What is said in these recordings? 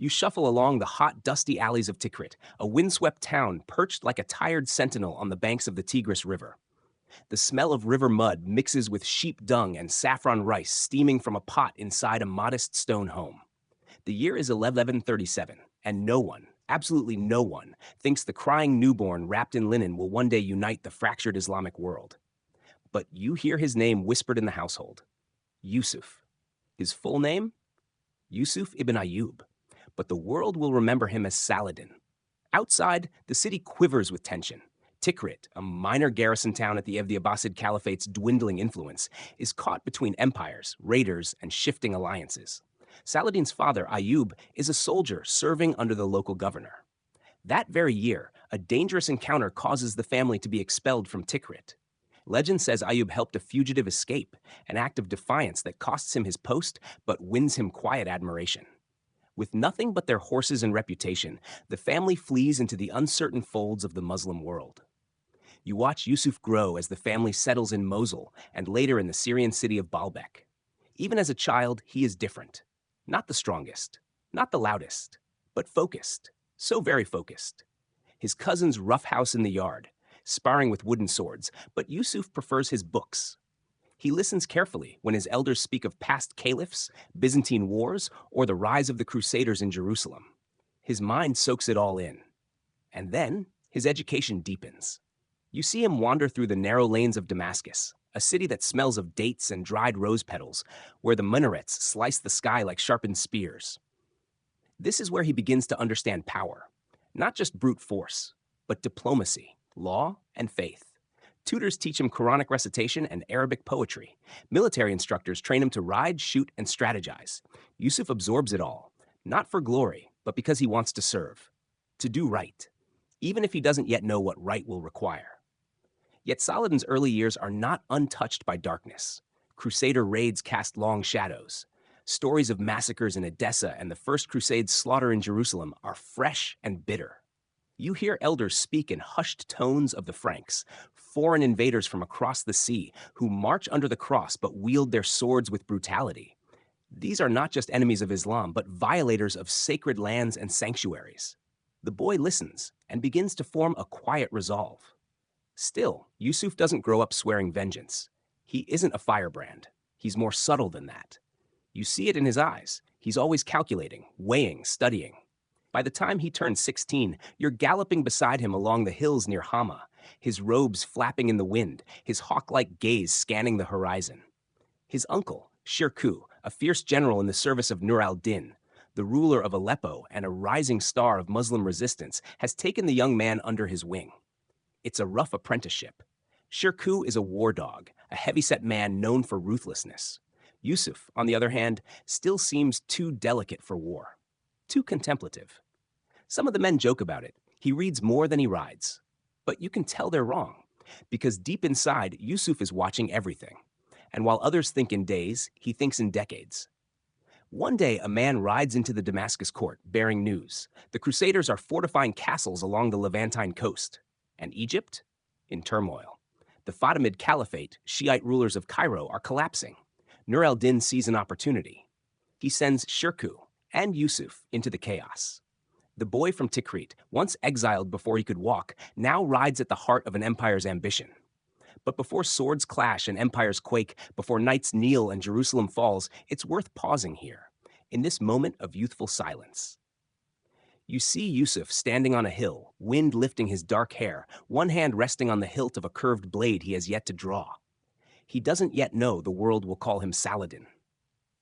You shuffle along the hot, dusty alleys of Tikrit, a windswept town perched like a tired sentinel on the banks of the Tigris River. The smell of river mud mixes with sheep dung and saffron rice steaming from a pot inside a modest stone home. The year is 1137, and no one, absolutely no one, thinks the crying newborn wrapped in linen will one day unite the fractured Islamic world. But you hear his name whispered in the household: Yusuf. His full name? Yusuf ibn Ayyub. But the world will remember him as Saladin. Outside, the city quivers with tension. Tikrit, a minor garrison town at the of the Abbasid Caliphate's dwindling influence, is caught between empires, raiders, and shifting alliances. Saladin's father, Ayyub, is a soldier serving under the local governor. That very year, a dangerous encounter causes the family to be expelled from Tikrit. Legend says Ayyub helped a fugitive escape, an act of defiance that costs him his post but wins him quiet admiration. With nothing but their horses and reputation, the family flees into the uncertain folds of the Muslim world. You watch Yusuf grow as the family settles in Mosul and later in the Syrian city of Baalbek. Even as a child, he is different. Not the strongest, not the loudest, but focused, so very focused. His cousins roughhouse in the yard, sparring with wooden swords, but Yusuf prefers his books. He listens carefully when his elders speak of past caliphs, Byzantine wars, or the rise of the Crusaders in Jerusalem. His mind soaks it all in. And then his education deepens. You see him wander through the narrow lanes of Damascus, a city that smells of dates and dried rose petals, where the minarets slice the sky like sharpened spears. This is where he begins to understand power, not just brute force, but diplomacy, law, and faith. Tutors teach him Quranic recitation and Arabic poetry. Military instructors train him to ride, shoot, and strategize. Yusuf absorbs it all, not for glory, but because he wants to serve, to do right, even if he doesn't yet know what right will require. Yet Saladin's early years are not untouched by darkness. Crusader raids cast long shadows. Stories of massacres in Edessa and the First Crusade's slaughter in Jerusalem are fresh and bitter. You hear elders speak in hushed tones of the Franks, foreign invaders from across the sea who march under the cross but wield their swords with brutality. These are not just enemies of Islam, but violators of sacred lands and sanctuaries. The boy listens and begins to form a quiet resolve. Still, Yusuf doesn't grow up swearing vengeance. He isn't a firebrand. He's more subtle than that. You see it in his eyes. He's always calculating, weighing, studying. By the time he turns 16, you're galloping beside him along the hills near Hama, his robes flapping in the wind, his hawk-like gaze scanning the horizon. His uncle, Shirkuh, a fierce general in the service of Nur al-Din, the ruler of Aleppo and a rising star of Muslim resistance, has taken the young man under his wing. It's a rough apprenticeship. Shirkuh is a war dog, a heavyset man known for ruthlessness. Yusuf, on the other hand, still seems too delicate for war, too contemplative. Some of the men joke about it. He reads more than he rides. But you can tell they're wrong, because deep inside, Yusuf is watching everything. And while others think in days, he thinks in decades. One day, a man rides into the Damascus court, bearing news. The Crusaders are fortifying castles along the Levantine coast. And Egypt? In turmoil. The Fatimid Caliphate, Shiite rulers of Cairo, are collapsing. Nur al-Din sees an opportunity. He sends Shirkuh and Yusuf into the chaos. The boy from Tikrit, once exiled before he could walk, now rides at the heart of an empire's ambition. But before swords clash and empires quake, before knights kneel and Jerusalem falls, it's worth pausing here, in this moment of youthful silence. You see Yusuf standing on a hill, wind lifting his dark hair, one hand resting on the hilt of a curved blade he has yet to draw. He doesn't yet know the world will call him Saladin,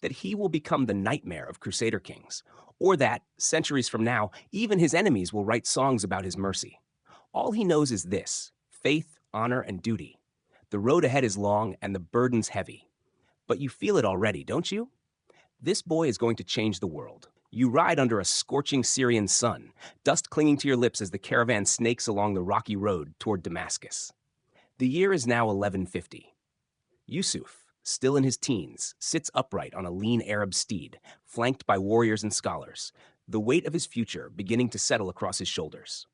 that he will become the nightmare of Crusader kings, or that, centuries from now, even his enemies will write songs about his mercy. All he knows is this: faith, honor, and duty. The road ahead is long and the burden's heavy. But you feel it already, don't you? This boy is going to change the world. You ride under a scorching Syrian sun, dust clinging to your lips as the caravan snakes along the rocky road toward Damascus. The year is now 1150. Yusuf, still in his teens, sits upright on a lean Arab steed, flanked by warriors and scholars, the weight of his future beginning to settle across his shoulders.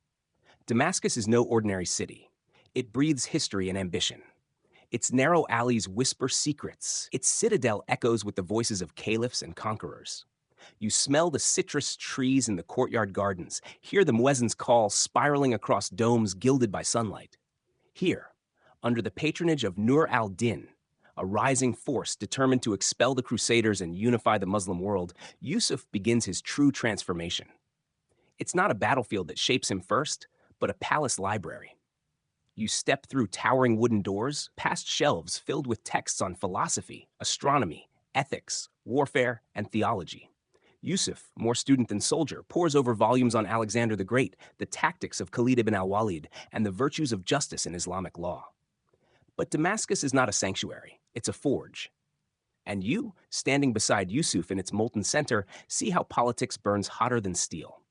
Damascus is no ordinary city. It breathes history and ambition. Its narrow alleys whisper secrets. Its citadel echoes with the voices of caliphs and conquerors. You smell the citrus trees in the courtyard gardens, hear the muezzin's call spiraling across domes gilded by sunlight. Here, under the patronage of Nur al-Din, a rising force determined to expel the Crusaders and unify the Muslim world, Yusuf begins his true transformation. It's not a battlefield that shapes him first, but a palace library. You step through towering wooden doors, past shelves filled with texts on philosophy, astronomy, ethics, warfare, and theology. Yusuf, more student than soldier, pores over volumes on Alexander the Great, the tactics of Khalid ibn al-Walid, and the virtues of justice in Islamic law. But Damascus is not a sanctuary, it's a forge. And you, standing beside Yusuf in its molten center, see how politics burns hotter than steel.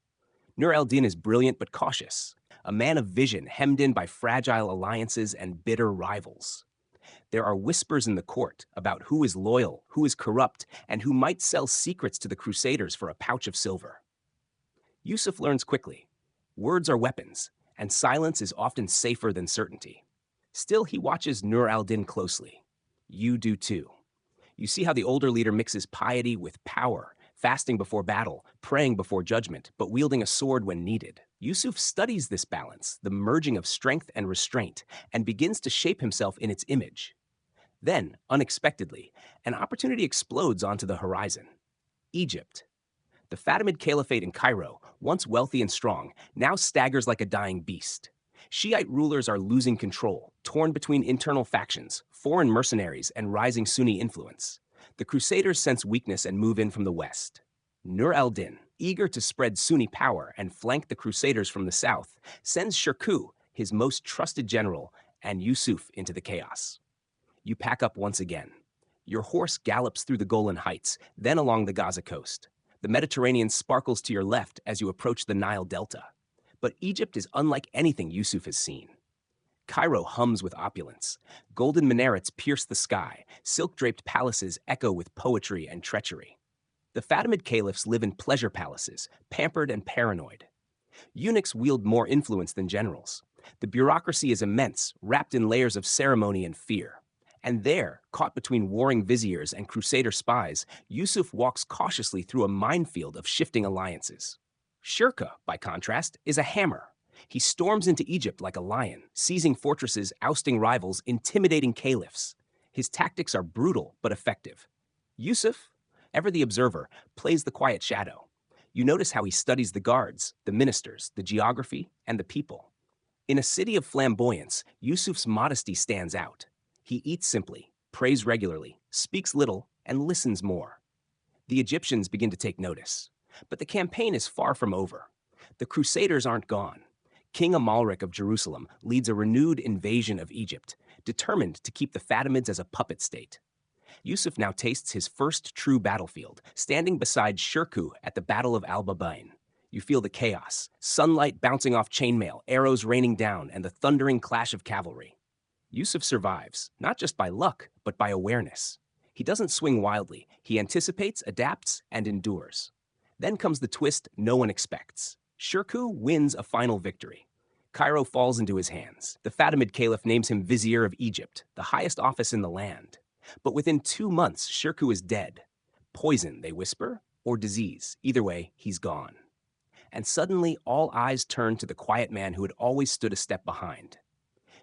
Nur al-Din is brilliant but cautious, a man of vision hemmed in by fragile alliances and bitter rivals. There are whispers in the court about who is loyal, who is corrupt, and who might sell secrets to the Crusaders for a pouch of silver. Yusuf learns quickly. Words are weapons, and silence is often safer than certainty. Still, he watches Nur al-Din closely. You do too. You see how the older leader mixes piety with power, fasting before battle, praying before judgment, but wielding a sword when needed. Yusuf studies this balance, the merging of strength and restraint, and begins to shape himself in its image. Then, unexpectedly, an opportunity explodes onto the horizon. Egypt. The Fatimid Caliphate in Cairo, once wealthy and strong, now staggers like a dying beast. Shiite rulers are losing control, torn between internal factions, foreign mercenaries, and rising Sunni influence. The Crusaders sense weakness and move in from the west. Nur al-Din, eager to spread Sunni power and flank the Crusaders from the south, sends Shirkuh, his most trusted general, and Yusuf into the chaos. You pack up once again. Your horse gallops through the Golan Heights, then along the Gaza coast. The Mediterranean sparkles to your left as you approach the Nile Delta. But Egypt is unlike anything Yusuf has seen. Cairo hums with opulence. Golden minarets pierce the sky. Silk-draped palaces echo with poetry and treachery. The Fatimid caliphs live in pleasure palaces, pampered and paranoid. Eunuchs wield more influence than generals. The bureaucracy is immense, wrapped in layers of ceremony and fear. And there, caught between warring viziers and crusader spies, Yusuf walks cautiously through a minefield of shifting alliances. Shirkuh, by contrast, is a hammer. He storms into Egypt like a lion, seizing fortresses, ousting rivals, intimidating caliphs. His tactics are brutal but effective. Yusuf, ever the observer, plays the quiet shadow. You notice how he studies the guards, the ministers, the geography, and the people. In a city of flamboyance, Yusuf's modesty stands out. He eats simply, prays regularly, speaks little, and listens more. The Egyptians begin to take notice. But the campaign is far from over. The Crusaders aren't gone. King Amalric of Jerusalem leads a renewed invasion of Egypt, determined to keep the Fatimids as a puppet state. Yusuf now tastes his first true battlefield, standing beside Shirkuh at the Battle of Al-Babain. You feel the chaos, sunlight bouncing off chainmail, arrows raining down, and the thundering clash of cavalry. Yusuf survives, not just by luck, but by awareness. He doesn't swing wildly. He anticipates, adapts, and endures. Then comes the twist no one expects. Shirkuh wins a final victory. Cairo falls into his hands. The Fatimid Caliph names him Vizier of Egypt, the highest office in the land. But within 2 months, Shirkuh is dead. Poison, they whisper, or disease. Either way, he's gone. And suddenly, all eyes turn to the quiet man who had always stood a step behind.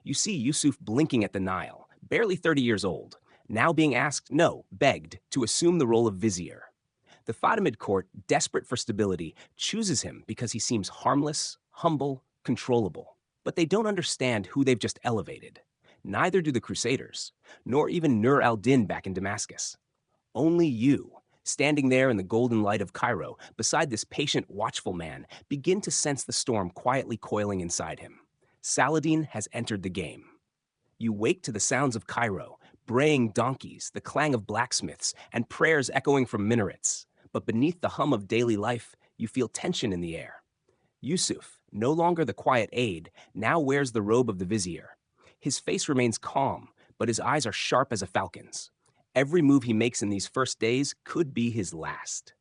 You see Yusuf blinking at the Nile, barely 30 years old, now being asked, no, begged, to assume the role of Vizier. The Fatimid court, desperate for stability, chooses him because he seems harmless, humble, controllable. But they don't understand who they've just elevated. Neither do the Crusaders, nor even Nur al-Din back in Damascus. Only you, standing there in the golden light of Cairo, beside this patient, watchful man, begin to sense the storm quietly coiling inside him. Saladin has entered the game. You wake to the sounds of Cairo, braying donkeys, the clang of blacksmiths, and prayers echoing from minarets. But beneath the hum of daily life, you feel tension in the air. Yusuf, no longer the quiet aide, now wears the robe of the vizier. His face remains calm, but his eyes are sharp as a falcon's. Every move he makes in these first days could be his last.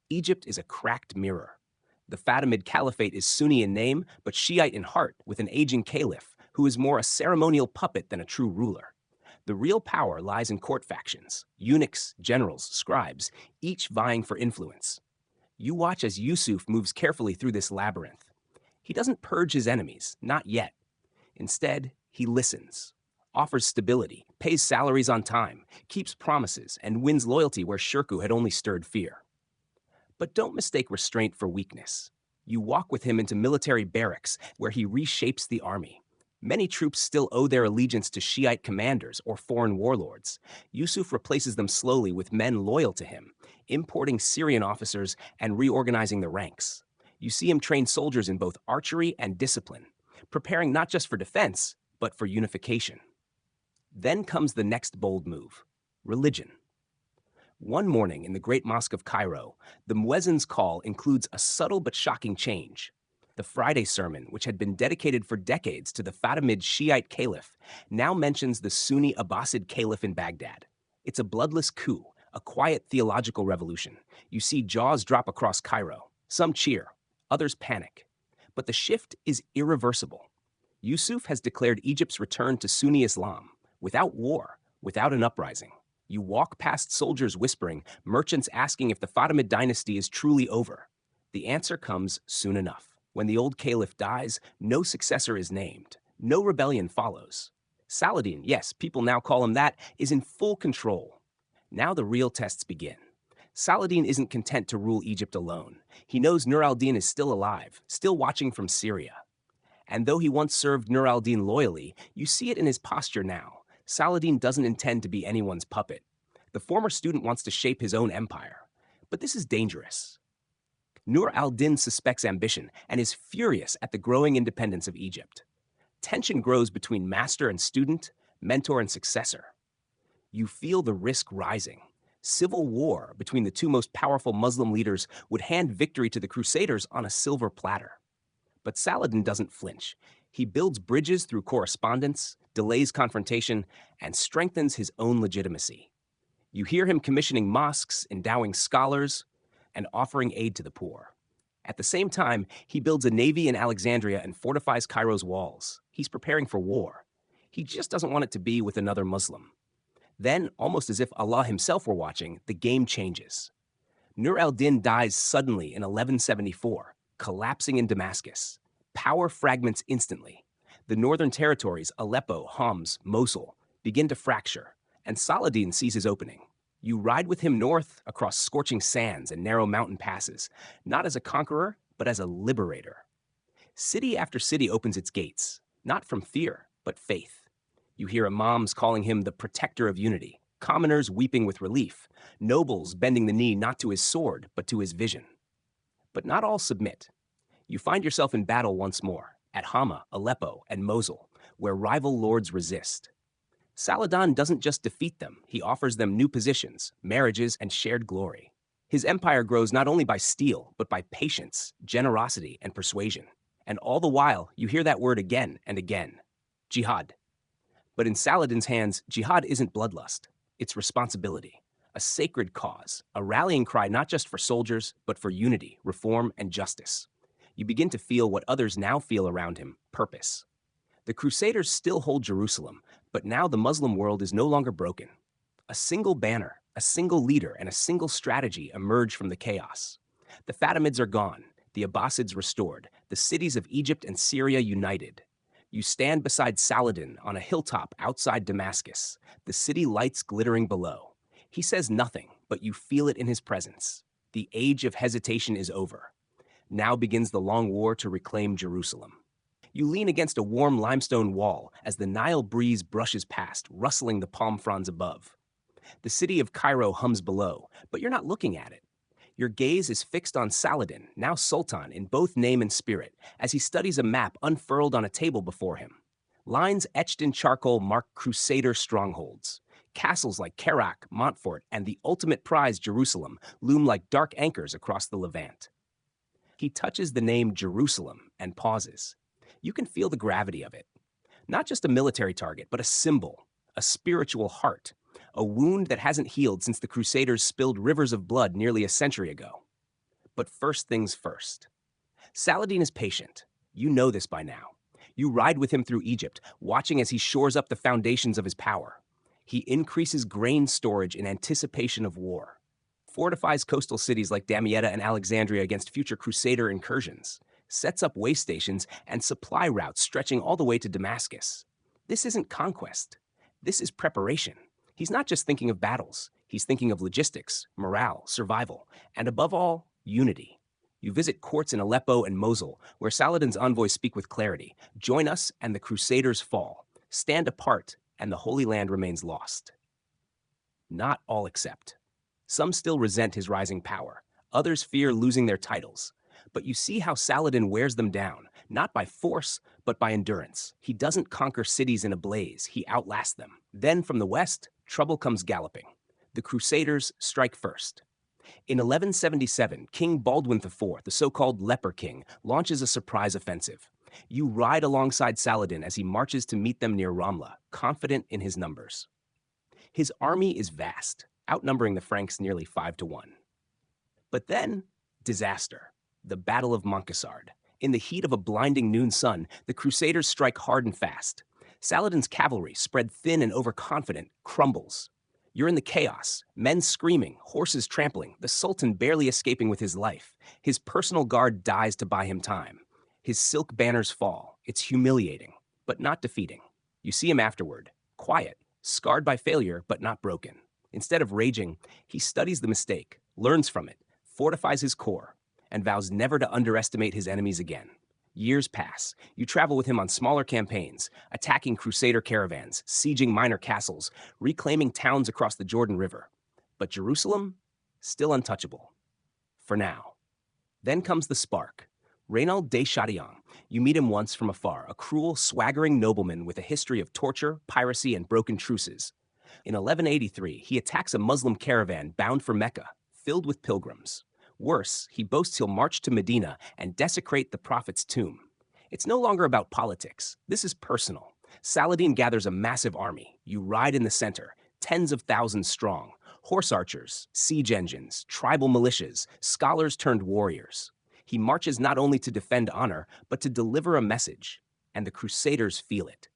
Egypt is a cracked mirror. The Fatimid Caliphate is Sunni in name, but Shiite in heart, with an aging caliph, who is more a ceremonial puppet than a true ruler. The real power lies in court factions, eunuchs, generals, scribes, each vying for influence. You watch as Yusuf moves carefully through this labyrinth. He doesn't purge his enemies, not yet. Instead, he listens, offers stability, pays salaries on time, keeps promises, and wins loyalty where Shirkuh had only stirred fear. But don't mistake restraint for weakness. You walk with him into military barracks where he reshapes the army. Many troops still owe their allegiance to Shiite commanders or foreign warlords. Yusuf replaces them slowly with men loyal to him, importing Syrian officers and reorganizing the ranks. You see him train soldiers in both archery and discipline, preparing not just for defense, but for unification. Then comes the next bold move: religion. One morning in the Great Mosque of Cairo, the muezzin's call includes a subtle but shocking change. The Friday sermon, which had been dedicated for decades to the Fatimid Shiite Caliph, now mentions the Sunni Abbasid Caliph in Baghdad. It's a bloodless coup, a quiet theological revolution. You see jaws drop across Cairo. Some cheer, others panic. But the shift is irreversible. Yusuf has declared Egypt's return to Sunni Islam, without war, without an uprising. You walk past soldiers whispering, merchants asking if the Fatimid dynasty is truly over. The answer comes soon enough. When the old caliph dies, no successor is named. No rebellion follows. Saladin, yes, people now call him that, is in full control. Now the real tests begin. Saladin isn't content to rule Egypt alone. He knows Nur al-Din is still alive, still watching from Syria. And though he once served Nur al-Din loyally, you see it in his posture now. Saladin doesn't intend to be anyone's puppet. The former student wants to shape his own empire. But this is dangerous. Nur al-Din suspects ambition and is furious at the growing independence of Egypt. Tension grows between master and student, mentor and successor. You feel the risk rising. Civil war between the two most powerful Muslim leaders would hand victory to the Crusaders on a silver platter. But Saladin doesn't flinch. He builds bridges through correspondence, delays confrontation, and strengthens his own legitimacy. You hear him commissioning mosques, endowing scholars, and offering aid to the poor. At the same time, he builds a navy in Alexandria and fortifies Cairo's walls. He's preparing for war. He just doesn't want it to be with another Muslim. Then, almost as if Allah himself were watching, the game changes. Nur al-Din dies suddenly in 1174, collapsing in Damascus. Power fragments instantly. The northern territories, Aleppo, Homs, Mosul, begin to fracture, and Saladin sees his opening. You ride with him north across scorching sands and narrow mountain passes, not as a conqueror, but as a liberator. City after city opens its gates, not from fear, but faith. You hear imams calling him the protector of unity, commoners weeping with relief, nobles bending the knee not to his sword, but to his vision. But not all submit. You find yourself in battle once more, at Hama, Aleppo, and Mosul, where rival lords resist. Saladin doesn't just defeat them, he offers them new positions, marriages, and shared glory. His empire grows not only by steel, but by patience, generosity, and persuasion. And all the while, you hear that word again and again: jihad. But in Saladin's hands, jihad isn't bloodlust, it's responsibility, a sacred cause, a rallying cry not just for soldiers, but for unity, reform, and justice. You begin to feel what others now feel around him: purpose. The Crusaders still hold Jerusalem, but now the Muslim world is no longer broken. A single banner, a single leader, and a single strategy emerge from the chaos. The Fatimids are gone, the Abbasids restored, the cities of Egypt and Syria united. You stand beside Saladin on a hilltop outside Damascus, the city lights glittering below. He says nothing, but you feel it in his presence. The age of hesitation is over. Now begins the long war to reclaim Jerusalem. You lean against a warm limestone wall as the Nile breeze brushes past, rustling the palm fronds above. The city of Cairo hums below, but you're not looking at it. Your gaze is fixed on Saladin, now Sultan in both name and spirit, as he studies a map unfurled on a table before him. Lines etched in charcoal mark Crusader strongholds. Castles like Kerak, Montfort, and the ultimate prize, Jerusalem, loom like dark anchors across the Levant. He touches the name Jerusalem and pauses. You can feel the gravity of it. Not just a military target, but a symbol, a spiritual heart, a wound that hasn't healed since the Crusaders spilled rivers of blood nearly a century ago. But first things first. Saladin is patient. You know this by now. You ride with him through Egypt, watching as he shores up the foundations of his power. He increases grain storage in anticipation of war, fortifies coastal cities like Damietta and Alexandria against future Crusader incursions, sets up way stations and supply routes stretching all the way to Damascus. This isn't conquest. This is preparation. He's not just thinking of battles. He's thinking of logistics, morale, survival, and above all, unity. You visit courts in Aleppo and Mosul, where Saladin's envoys speak with clarity. Join us and the Crusaders fall. Stand apart and the Holy Land remains lost. Not all accept. Some still resent his rising power. Others fear losing their titles. But you see how Saladin wears them down, not by force, but by endurance. He doesn't conquer cities in a blaze, he outlasts them. Then from the west, trouble comes galloping. The Crusaders strike first. In 1177, King Baldwin IV, the so-called Leper King, launches a surprise offensive. You ride alongside Saladin as he marches to meet them near Ramla, confident in his numbers. His army is vast, outnumbering the Franks nearly 5-1. But then, disaster. The Battle of Montcassard. In the heat of a blinding noon sun, the Crusaders strike hard and fast. Saladin's cavalry, spread thin and overconfident, crumbles. You're in the chaos, men screaming, horses trampling, the Sultan barely escaping with his life. His personal guard dies to buy him time. His silk banners fall. It's humiliating, but not defeating. You see him afterward, quiet, scarred by failure, but not broken. Instead of raging, he studies the mistake, learns from it, fortifies his core, and vows never to underestimate his enemies again. Years pass. You travel with him on smaller campaigns, attacking Crusader caravans, sieging minor castles, reclaiming towns across the Jordan River. But Jerusalem? Still untouchable. For now. Then comes the spark. Reynald de Chatillon. You meet him once from afar, a cruel, swaggering nobleman with a history of torture, piracy, and broken truces. In 1183, he attacks a Muslim caravan bound for Mecca, filled with pilgrims. Worse, he boasts he'll march to Medina and desecrate the Prophet's tomb. It's no longer about politics. This is personal. Saladin gathers a massive army. You ride in the center, tens of thousands strong. Horse archers, siege engines, tribal militias, scholars turned warriors. He marches not only to defend honor, but to deliver a message. And the Crusaders feel it.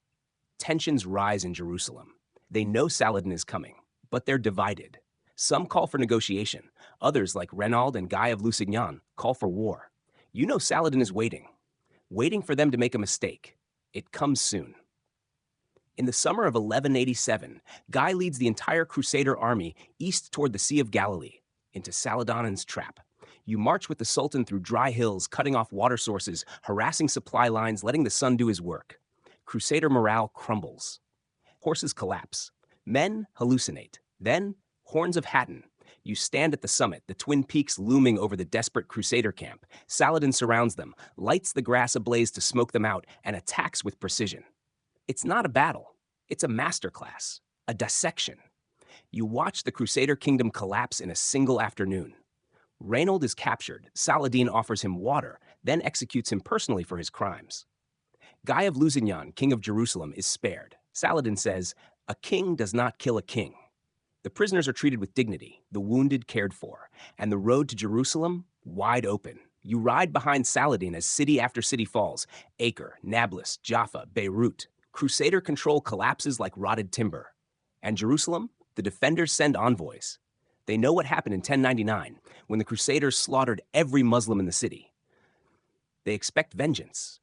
Tensions rise in Jerusalem. They know Saladin is coming, but they're divided. Some call for negotiation. Others, like Reynald and Guy of Lusignan, call for war. You know Saladin is waiting for them to make a mistake. It comes soon. In the summer of 1187, Guy leads the entire Crusader army east toward the Sea of Galilee, into Saladin's trap. You march with the Sultan through dry hills, cutting off water sources, harassing supply lines, letting the sun do his work. Crusader morale crumbles. Horses collapse. Men hallucinate. Then, Horns of Hattin. You stand at the summit, the twin peaks looming over the desperate Crusader camp. Saladin surrounds them, lights the grass ablaze to smoke them out, and attacks with precision. It's not a battle. It's a masterclass, a dissection. You watch the Crusader kingdom collapse in a single afternoon. Reynald is captured. Saladin offers him water, then executes him personally for his crimes. Guy of Lusignan, king of Jerusalem, is spared. Saladin says, "A king does not kill a king." The prisoners are treated with dignity, the wounded cared for, and the road to Jerusalem wide open. You ride behind Saladin as city after city falls. Acre, Nablus, Jaffa, Beirut. Crusader control collapses like rotted timber. And Jerusalem? The defenders send envoys. They know what happened in 1099, when the Crusaders slaughtered every Muslim in the city. They expect vengeance.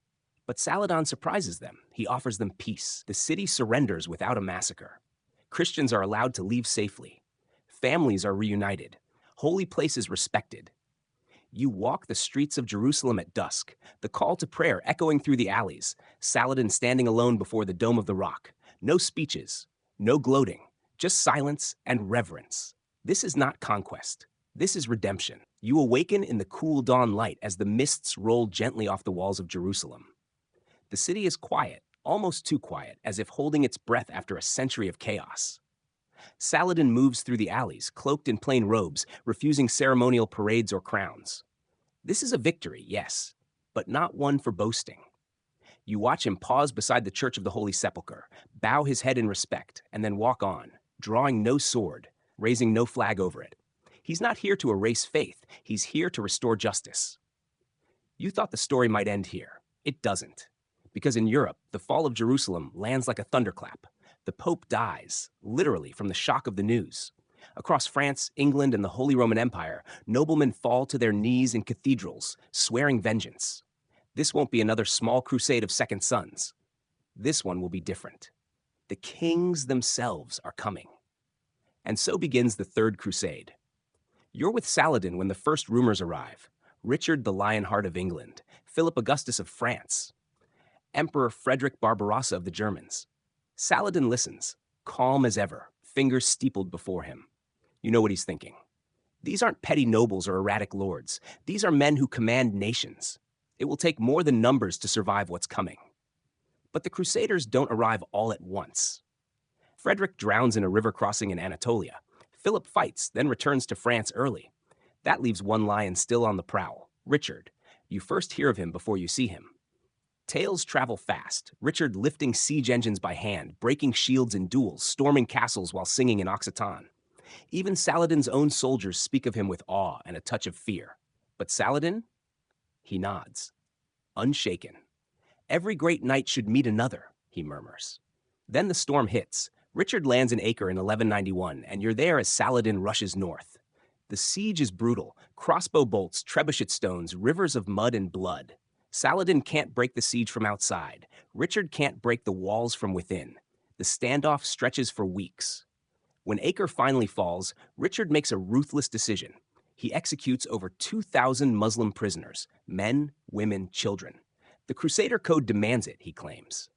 But Saladin surprises them. He offers them peace. The city surrenders without a massacre. Christians are allowed to leave safely. Families are reunited. Holy places respected. You walk the streets of Jerusalem at dusk, the call to prayer echoing through the alleys, Saladin standing alone before the Dome of the Rock. No speeches, no gloating, just silence and reverence. This is not conquest. This is redemption. You awaken in the cool dawn light as the mists roll gently off the walls of Jerusalem. The city is quiet, almost too quiet, as if holding its breath after a century of chaos. Saladin moves through the alleys, cloaked in plain robes, refusing ceremonial parades or crowns. This is a victory, yes, but not one for boasting. You watch him pause beside the Church of the Holy Sepulchre, bow his head in respect, and then walk on, drawing no sword, raising no flag over it. He's not here to erase faith. He's here to restore justice. You thought the story might end here. It doesn't. Because in Europe, the fall of Jerusalem lands like a thunderclap. The Pope dies, literally from the shock of the news. Across France, England, and the Holy Roman Empire, noblemen fall to their knees in cathedrals, swearing vengeance. This won't be another small crusade of second sons. This one will be different. The kings themselves are coming. And so begins the Third Crusade. You're with Saladin when the first rumors arrive. Richard the Lionheart of England, Philip Augustus of France, Emperor Frederick Barbarossa of the Germans. Saladin listens, calm as ever, fingers steepled before him. You know what he's thinking. These aren't petty nobles or erratic lords. These are men who command nations. It will take more than numbers to survive what's coming. But the Crusaders don't arrive all at once. Frederick drowns in a river crossing in Anatolia. Philip fights, then returns to France early. That leaves one lion still on the prowl, Richard. You first hear of him before you see him. Tales travel fast, Richard lifting siege engines by hand, breaking shields in duels, storming castles while singing in Occitan. Even Saladin's own soldiers speak of him with awe and a touch of fear. But Saladin? He nods, unshaken. Every great knight should meet another, he murmurs. Then the storm hits. Richard lands in Acre in 1191, and you're there as Saladin rushes north. The siege is brutal. Crossbow bolts, trebuchet stones, rivers of mud and blood. Saladin can't break the siege from outside. Richard can't break the walls from within. The standoff stretches for weeks. When Acre finally falls, Richard makes a ruthless decision. He executes over 2,000 Muslim prisoners, men, women, children. The Crusader Code demands it, he claims.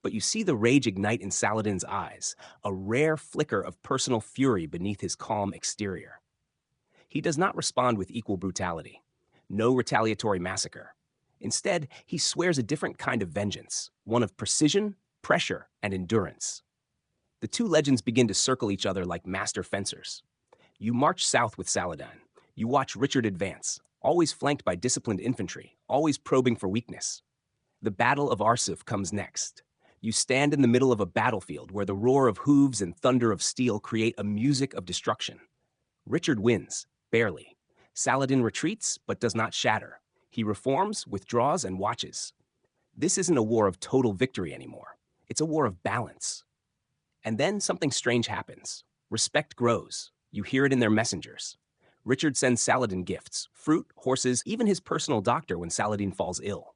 But you see the rage ignite in Saladin's eyes, a rare flicker of personal fury beneath his calm exterior. He does not respond with equal brutality. No retaliatory massacre. Instead, he swears a different kind of vengeance, one of precision, pressure, and endurance. The two legends begin to circle each other like master fencers. You march south with Saladin. You watch Richard advance, always flanked by disciplined infantry, always probing for weakness. The Battle of Arsuf comes next. You stand in the middle of a battlefield where the roar of hooves and thunder of steel create a music of destruction. Richard wins, barely. Saladin retreats, but does not shatter. He reforms, withdraws, and watches. This isn't a war of total victory anymore. It's a war of balance. And then something strange happens. Respect grows. You hear it in their messengers. Richard sends Saladin gifts, fruit, horses, even his personal doctor when Saladin falls ill.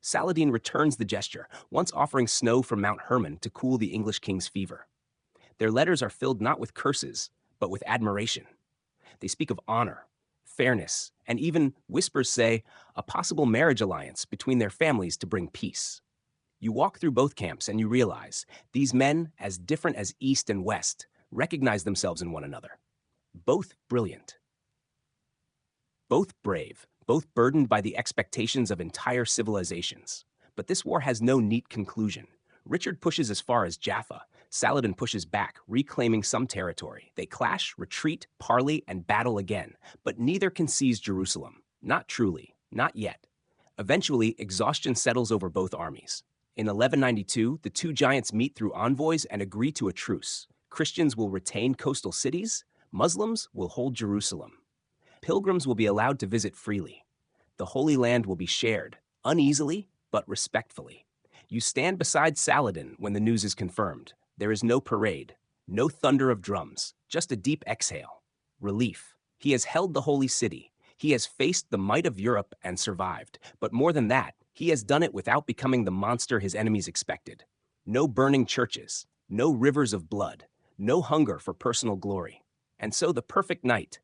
Saladin returns the gesture, once offering snow from Mount Hermon to cool the English king's fever. Their letters are filled not with curses, but with admiration. They speak of honor, fairness, and even, whispers say, a possible marriage alliance between their families to bring peace. You walk through both camps and you realize these men, as different as East and West, recognize themselves in one another. Both brilliant. Both brave, both burdened by the expectations of entire civilizations. But this war has no neat conclusion. Richard pushes as far as Jaffa. Saladin pushes back, reclaiming some territory. They clash, retreat, parley, and battle again. But neither can seize Jerusalem. Not truly. Not yet. Eventually, exhaustion settles over both armies. In 1192, the two giants meet through envoys and agree to a truce. Christians will retain coastal cities. Muslims will hold Jerusalem. Pilgrims will be allowed to visit freely. The Holy Land will be shared, uneasily, but respectfully. You stand beside Saladin when the news is confirmed. There is no parade, no thunder of drums, just a deep exhale. Relief. He has held the holy city. He has faced the might of Europe and survived. But more than that, he has done it without becoming the monster his enemies expected. No burning churches, no rivers of blood, no hunger for personal glory. And so the perfect knight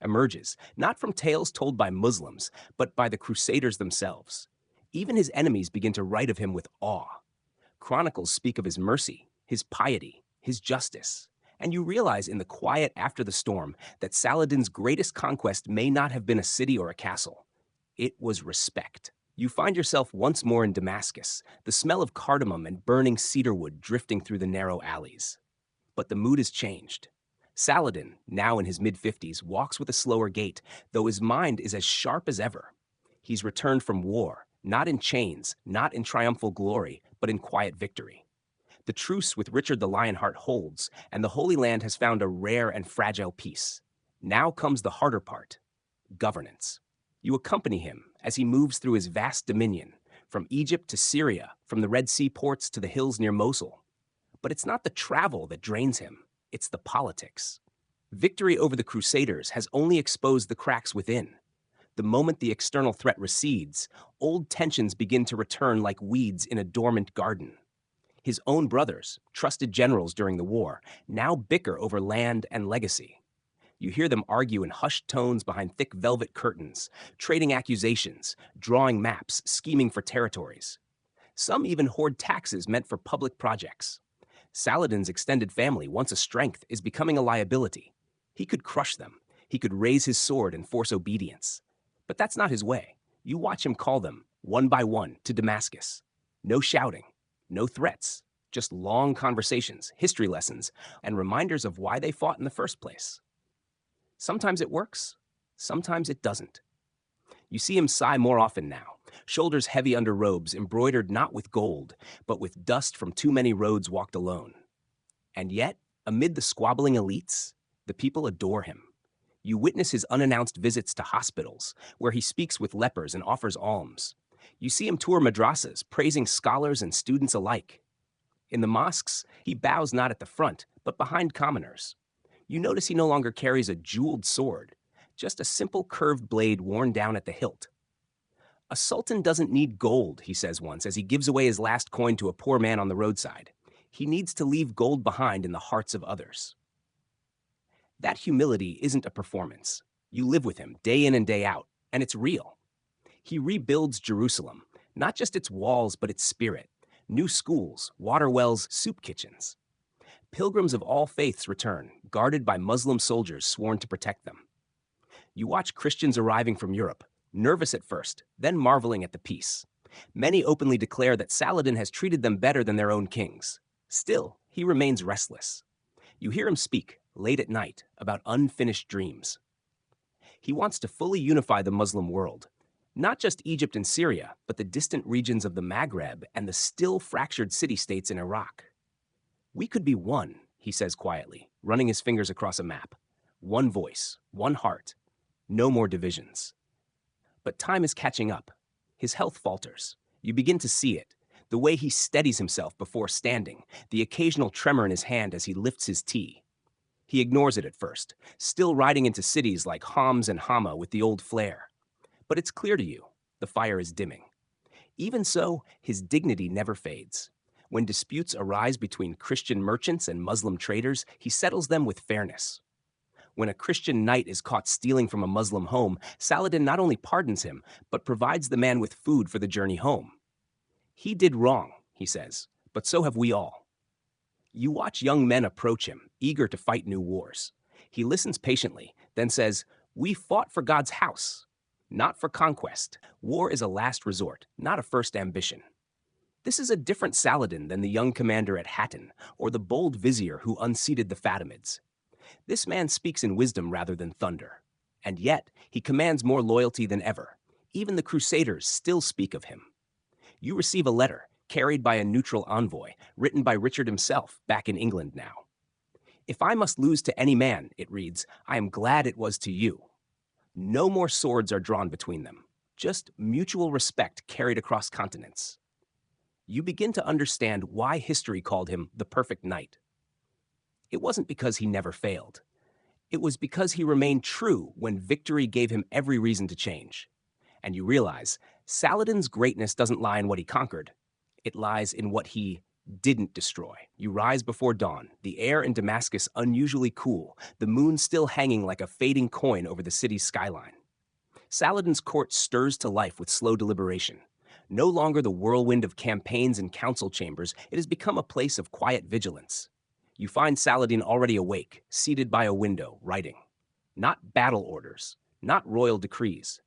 emerges, not from tales told by Muslims, but by the Crusaders themselves. Even his enemies begin to write of him with awe. Chronicles speak of his mercy, his piety, his justice. And you realize in the quiet after the storm that Saladin's greatest conquest may not have been a city or a castle. It was respect. You find yourself once more in Damascus, the smell of cardamom and burning cedarwood drifting through the narrow alleys. But the mood has changed. Saladin, now in his mid-50s, walks with a slower gait, though his mind is as sharp as ever. He's returned from war, not in chains, not in triumphal glory, but in quiet victory. The truce with Richard the Lionheart holds, and the Holy Land has found a rare and fragile peace. Now comes the harder part, governance. You accompany him as he moves through his vast dominion, from Egypt to Syria, from the Red Sea ports to the hills near Mosul. But it's not the travel that drains him, it's the politics. Victory over the Crusaders has only exposed the cracks within. The moment the external threat recedes, old tensions begin to return like weeds in a dormant garden. His own brothers, trusted generals during the war, now bicker over land and legacy. You hear them argue in hushed tones behind thick velvet curtains, trading accusations, drawing maps, scheming for territories. Some even hoard taxes meant for public projects. Saladin's extended family, once a strength, is becoming a liability. He could crush them. He could raise his sword and force obedience. But that's not his way. You watch him call them, one by one, to Damascus. No shouting, no threats, just long conversations, history lessons, and reminders of why they fought in the first place. Sometimes it works, sometimes it doesn't. You see him sigh more often now, shoulders heavy under robes embroidered not with gold, but with dust from too many roads walked alone. And yet, amid the squabbling elites, the people adore him. You witness his unannounced visits to hospitals, where he speaks with lepers and offers alms. You see him tour madrasas, praising scholars and students alike. In the mosques, he bows not at the front, but behind commoners. You notice he no longer carries a jeweled sword, just a simple curved blade worn down at the hilt. A sultan doesn't need gold, he says once, as he gives away his last coin to a poor man on the roadside. He needs to leave gold behind in the hearts of others. That humility isn't a performance. You live with him day in and day out, and it's real. He rebuilds Jerusalem, not just its walls, but its spirit. New schools, water wells, soup kitchens. Pilgrims of all faiths return, guarded by Muslim soldiers sworn to protect them. You watch Christians arriving from Europe, nervous at first, then marveling at the peace. Many openly declare that Saladin has treated them better than their own kings. Still, he remains restless. You hear him speak, late at night, about unfinished dreams. He wants to fully unify the Muslim world, not just Egypt and Syria, but the distant regions of the Maghreb and the still fractured city-states in Iraq. We could be one, he says quietly, running his fingers across a map. One voice, one heart, no more divisions. But time is catching up. His health falters. You begin to see it, the way he steadies himself before standing, the occasional tremor in his hand as he lifts his tea. He ignores it at first, still riding into cities like Homs and Hama with the old flair. But it's clear to you, the fire is dimming. Even so, his dignity never fades. When disputes arise between Christian merchants and Muslim traders, he settles them with fairness. When a Christian knight is caught stealing from a Muslim home, Saladin not only pardons him, but provides the man with food for the journey home. He did wrong, he says, but so have we all. You watch young men approach him, eager to fight new wars. He listens patiently, then says, "We fought for God's house, not for conquest. War is a last resort, not a first ambition." This is a different Saladin than the young commander at Hattin or the bold vizier who unseated the Fatimids. This man speaks in wisdom rather than thunder. And yet, he commands more loyalty than ever. Even the Crusaders still speak of him. You receive a letter, carried by a neutral envoy, written by Richard himself, back in England now. "If I must lose to any man," it reads, "I am glad it was to you." No more swords are drawn between them, just mutual respect carried across continents. You begin to understand why history called him the perfect knight. It wasn't because he never failed. It was because he remained true when victory gave him every reason to change. And you realize, Saladin's greatness doesn't lie in what he conquered. It lies in what he didn't destroy. You rise before dawn, the air in Damascus unusually cool, the moon still hanging like a fading coin over the city's skyline. Saladin's court stirs to life with slow deliberation. No longer the whirlwind of campaigns and council chambers, it has become a place of quiet vigilance. You find Saladin already awake, seated by a window, writing. Not battle orders, not royal decrees.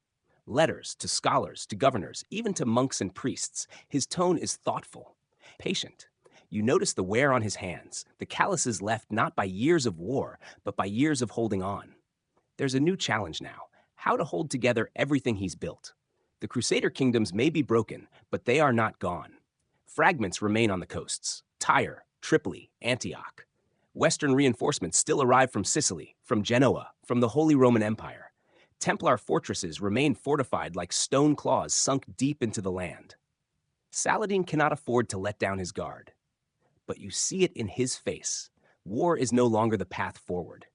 Letters to scholars, to governors, even to monks and priests. His tone is thoughtful, patient. You notice the wear on his hands, the calluses left not by years of war, but by years of holding on. There's a new challenge now, how to hold together everything he's built. The Crusader kingdoms may be broken, but they are not gone. Fragments remain on the coasts, Tyre, Tripoli, Antioch. Western reinforcements still arrive from Sicily, from Genoa, from the Holy Roman Empire. Templar fortresses remain fortified like stone claws sunk deep into the land. Saladin cannot afford to let down his guard. But you see it in his face. War is no longer the path forward.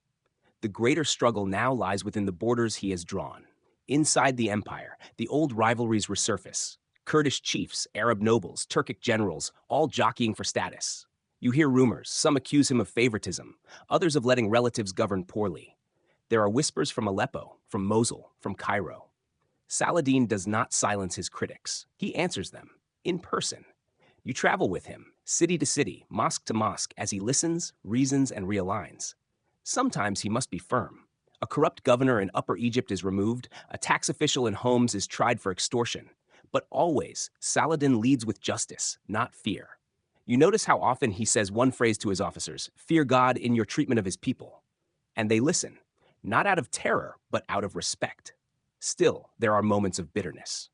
The greater struggle now lies within the borders he has drawn. Inside the empire, the old rivalries resurface. Kurdish chiefs, Arab nobles, Turkic generals, all jockeying for status. You hear rumors, some accuse him of favoritism, others of letting relatives govern poorly. There are whispers from Aleppo, from Mosul, from Cairo. Saladin does not silence his critics. He answers them, in person. You travel with him, city to city, mosque to mosque, as he listens, reasons, and realigns. Sometimes he must be firm. A corrupt governor in Upper Egypt is removed, a tax official in Homs is tried for extortion. But always, Saladin leads with justice, not fear. You notice how often he says one phrase to his officers, "Fear God in your treatment of his people." And they listen, not out of terror, but out of respect. Still, there are moments of bitterness.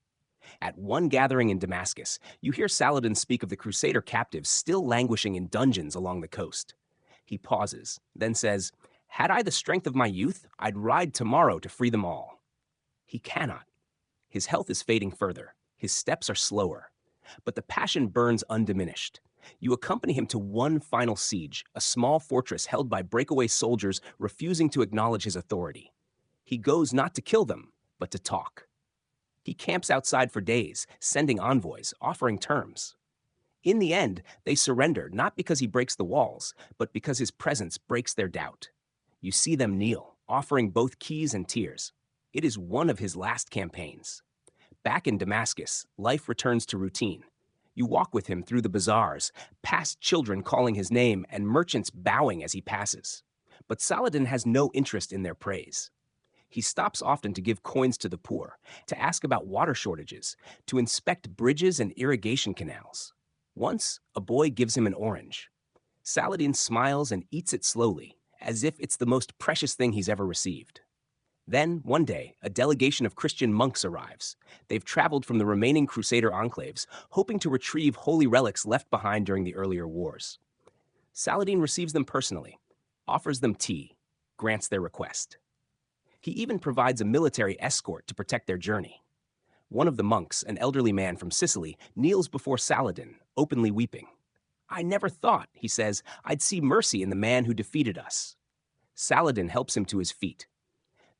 At one gathering in Damascus, you hear Saladin speak of the Crusader captives still languishing in dungeons along the coast. He pauses, then says, "Had I the strength of my youth, I'd ride tomorrow to free them all." He cannot. His health is fading further. His steps are slower. But the passion burns undiminished. You accompany him to one final siege, a small fortress held by breakaway soldiers refusing to acknowledge his authority. He goes not to kill them, but to talk. He camps outside for days, sending envoys, offering terms. In the end, they surrender not because he breaks the walls, but because his presence breaks their doubt. You see them kneel, offering both keys and tears. It is one of his last campaigns. Back in Damascus, life returns to routine. You walk with him through the bazaars, past children calling his name and merchants bowing as he passes. But Saladin has no interest in their praise. He stops often to give coins to the poor, to ask about water shortages, to inspect bridges and irrigation canals. Once, a boy gives him an orange. Saladin smiles and eats it slowly, as if it's the most precious thing he's ever received. Then, one day, a delegation of Christian monks arrives. They've traveled from the remaining Crusader enclaves, hoping to retrieve holy relics left behind during the earlier wars. Saladin receives them personally, offers them tea, grants their request. He even provides a military escort to protect their journey. One of the monks, an elderly man from Sicily, kneels before Saladin, openly weeping. "I never thought," he says, "I'd see mercy in the man who defeated us." Saladin helps him to his feet.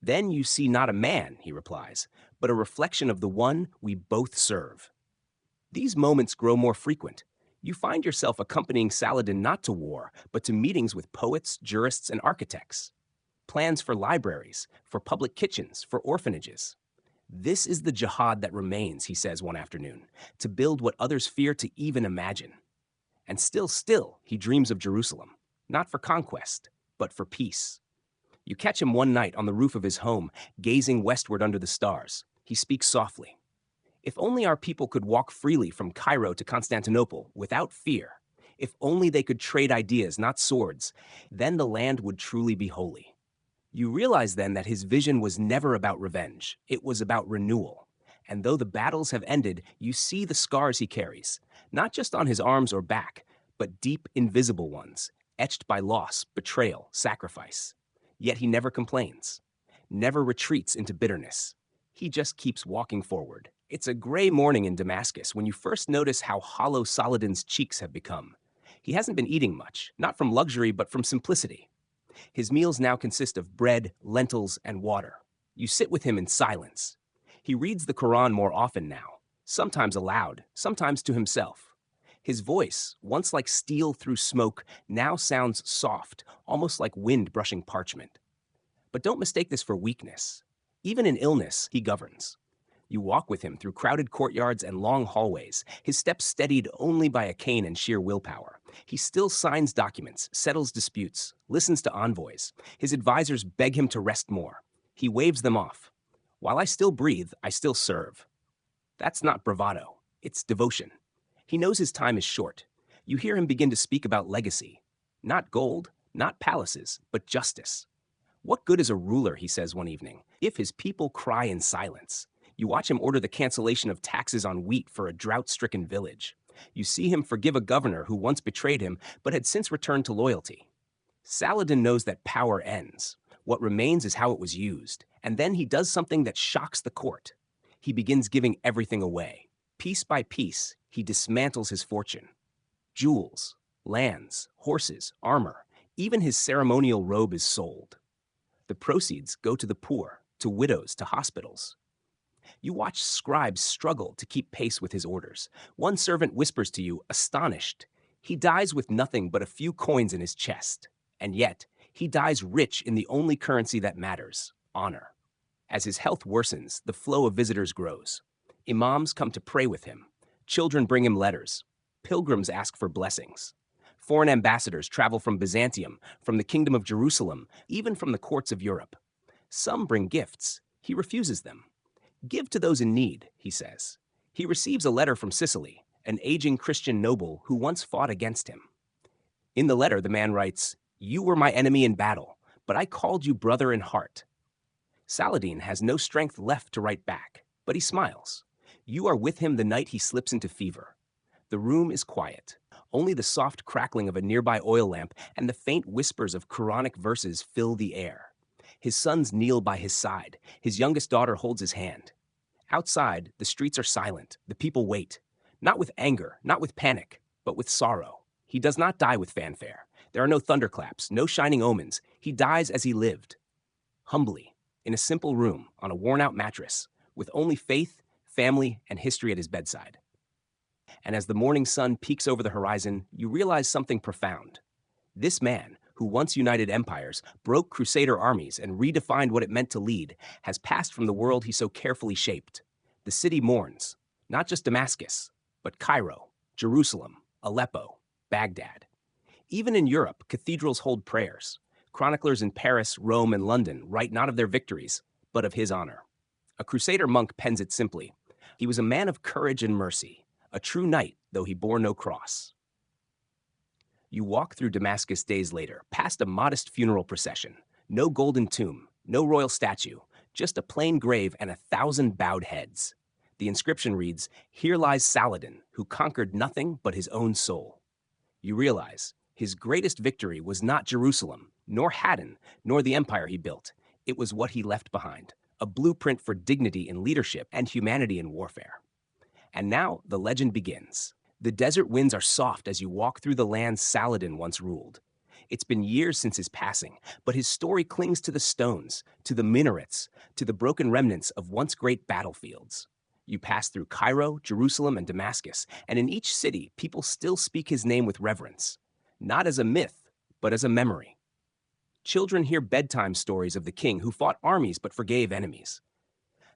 "Then you see not a man," he replies, "but a reflection of the one we both serve." These moments grow more frequent. You find yourself accompanying Saladin not to war, but to meetings with poets, jurists, and architects. Plans for libraries, for public kitchens, for orphanages. "This is the jihad that remains," he says one afternoon, "to build what others fear to even imagine." And still, he dreams of Jerusalem, not for conquest, but for peace. You catch him one night on the roof of his home, gazing westward under the stars. He speaks softly. "If only our people could walk freely from Cairo to Constantinople without fear, if only they could trade ideas, not swords, then the land would truly be holy." You realize then that his vision was never about revenge. It was about renewal. And though the battles have ended, you see the scars he carries, not just on his arms or back, but deep, invisible ones, etched by loss, betrayal, sacrifice. Yet he never complains, never retreats into bitterness. He just keeps walking forward. It's a gray morning in Damascus when you first notice how hollow Saladin's cheeks have become. He hasn't been eating much, not from luxury, but from simplicity. His meals now consist of bread, lentils, and water. You sit with him in silence. He reads the Quran more often now, sometimes aloud, sometimes to himself. His voice, once like steel through smoke, now sounds soft, almost like wind brushing parchment. But don't mistake this for weakness. Even in illness, he governs. You walk with him through crowded courtyards and long hallways, his steps steadied only by a cane and sheer willpower. He still signs documents, settles disputes, listens to envoys. His advisors beg him to rest more. He waves them off. "While I still breathe, I still serve." That's not bravado. It's devotion. He knows his time is short. You hear him begin to speak about legacy. Not gold, not palaces, but justice. "What good is a ruler," he says one evening, "if his people cry in silence?" You watch him order the cancellation of taxes on wheat for a drought-stricken village. You see him forgive a governor who once betrayed him but had since returned to loyalty. Saladin knows that power ends. What remains is how it was used. And then he does something that shocks the court. He begins giving everything away. Piece by piece, he dismantles his fortune. Jewels, Lands, horses, armor, even his ceremonial robe is sold. The proceeds go to the poor, to widows, to hospitals. You watch scribes struggle to keep pace with his orders. One servant whispers to you, astonished, he dies with nothing but a few coins in his chest. And yet, he dies rich in the only currency that matters, honor. As his health worsens, the flow of visitors grows. Imams come to pray with him. Children bring him letters. Pilgrims ask for blessings. Foreign ambassadors travel from Byzantium, from the Kingdom of Jerusalem, even from the courts of Europe. Some bring gifts. He refuses them. Give to those in need, he says. He receives a letter from Sicily, an aging Christian noble who once fought against him. In the letter, the man writes, "You were my enemy in battle, but I called you brother in heart." Saladin has no strength left to write back, but he smiles. You are with him the night he slips into fever. The room is quiet. Only the soft crackling of a nearby oil lamp and the faint whispers of Quranic verses fill the air. His sons kneel by his side. His youngest daughter holds his hand. Outside, the streets are silent. The people wait. Not with anger, not with panic, but with sorrow. He does not die with fanfare. There are no thunderclaps, no shining omens. He dies as he lived. Humbly, in a simple room, on a worn-out mattress, with only faith, family, and history at his bedside. And as the morning sun peeks over the horizon, you realize something profound. This man, who once united empires, broke crusader armies, and redefined what it meant to lead, has passed from the world he so carefully shaped. The city mourns, not just Damascus, but Cairo, Jerusalem, Aleppo, Baghdad. Even in Europe, cathedrals hold prayers. Chroniclers in Paris, Rome, and London write not of their victories, but of his honor. A crusader monk pens it simply. He was a man of courage and mercy, a true knight, though he bore no cross. You walk through Damascus days later, past a modest funeral procession. No golden tomb, no royal statue, just a plain grave and 1,000 bowed heads. The inscription reads, "Here lies Saladin, who conquered nothing but his own soul." You realize his greatest victory was not Jerusalem, nor Haddon, nor the empire he built. It was what he left behind, a blueprint for dignity in leadership and humanity in warfare. And now the legend begins. The desert winds are soft as you walk through the lands Saladin once ruled. It's been years since his passing, but his story clings to the stones, to the minarets, to the broken remnants of once great battlefields. You pass through Cairo, Jerusalem, and Damascus, and in each city, people still speak his name with reverence, not as a myth, but as a memory. Children hear bedtime stories of the king who fought armies but forgave enemies.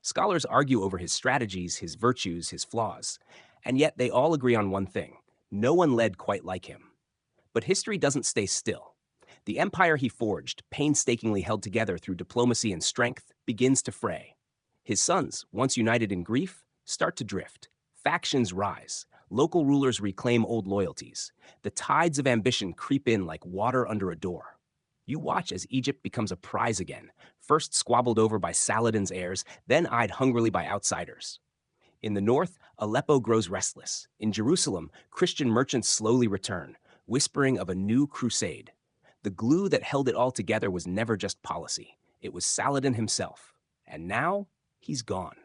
Scholars argue over his strategies, his virtues, his flaws, and yet they all agree on one thing: no one led quite like him. But history doesn't stay still. The empire he forged, painstakingly held together through diplomacy and strength, begins to fray. His sons, once united in grief, start to drift. Factions rise. Local rulers reclaim old loyalties. The tides of ambition creep in like water under a door. You watch as Egypt becomes a prize again, first squabbled over by Saladin's heirs, then eyed hungrily by outsiders. In the north, Aleppo grows restless. In Jerusalem, Christian merchants slowly return, whispering of a new crusade. The glue that held it all together was never just policy. It was Saladin himself. And now, he's gone.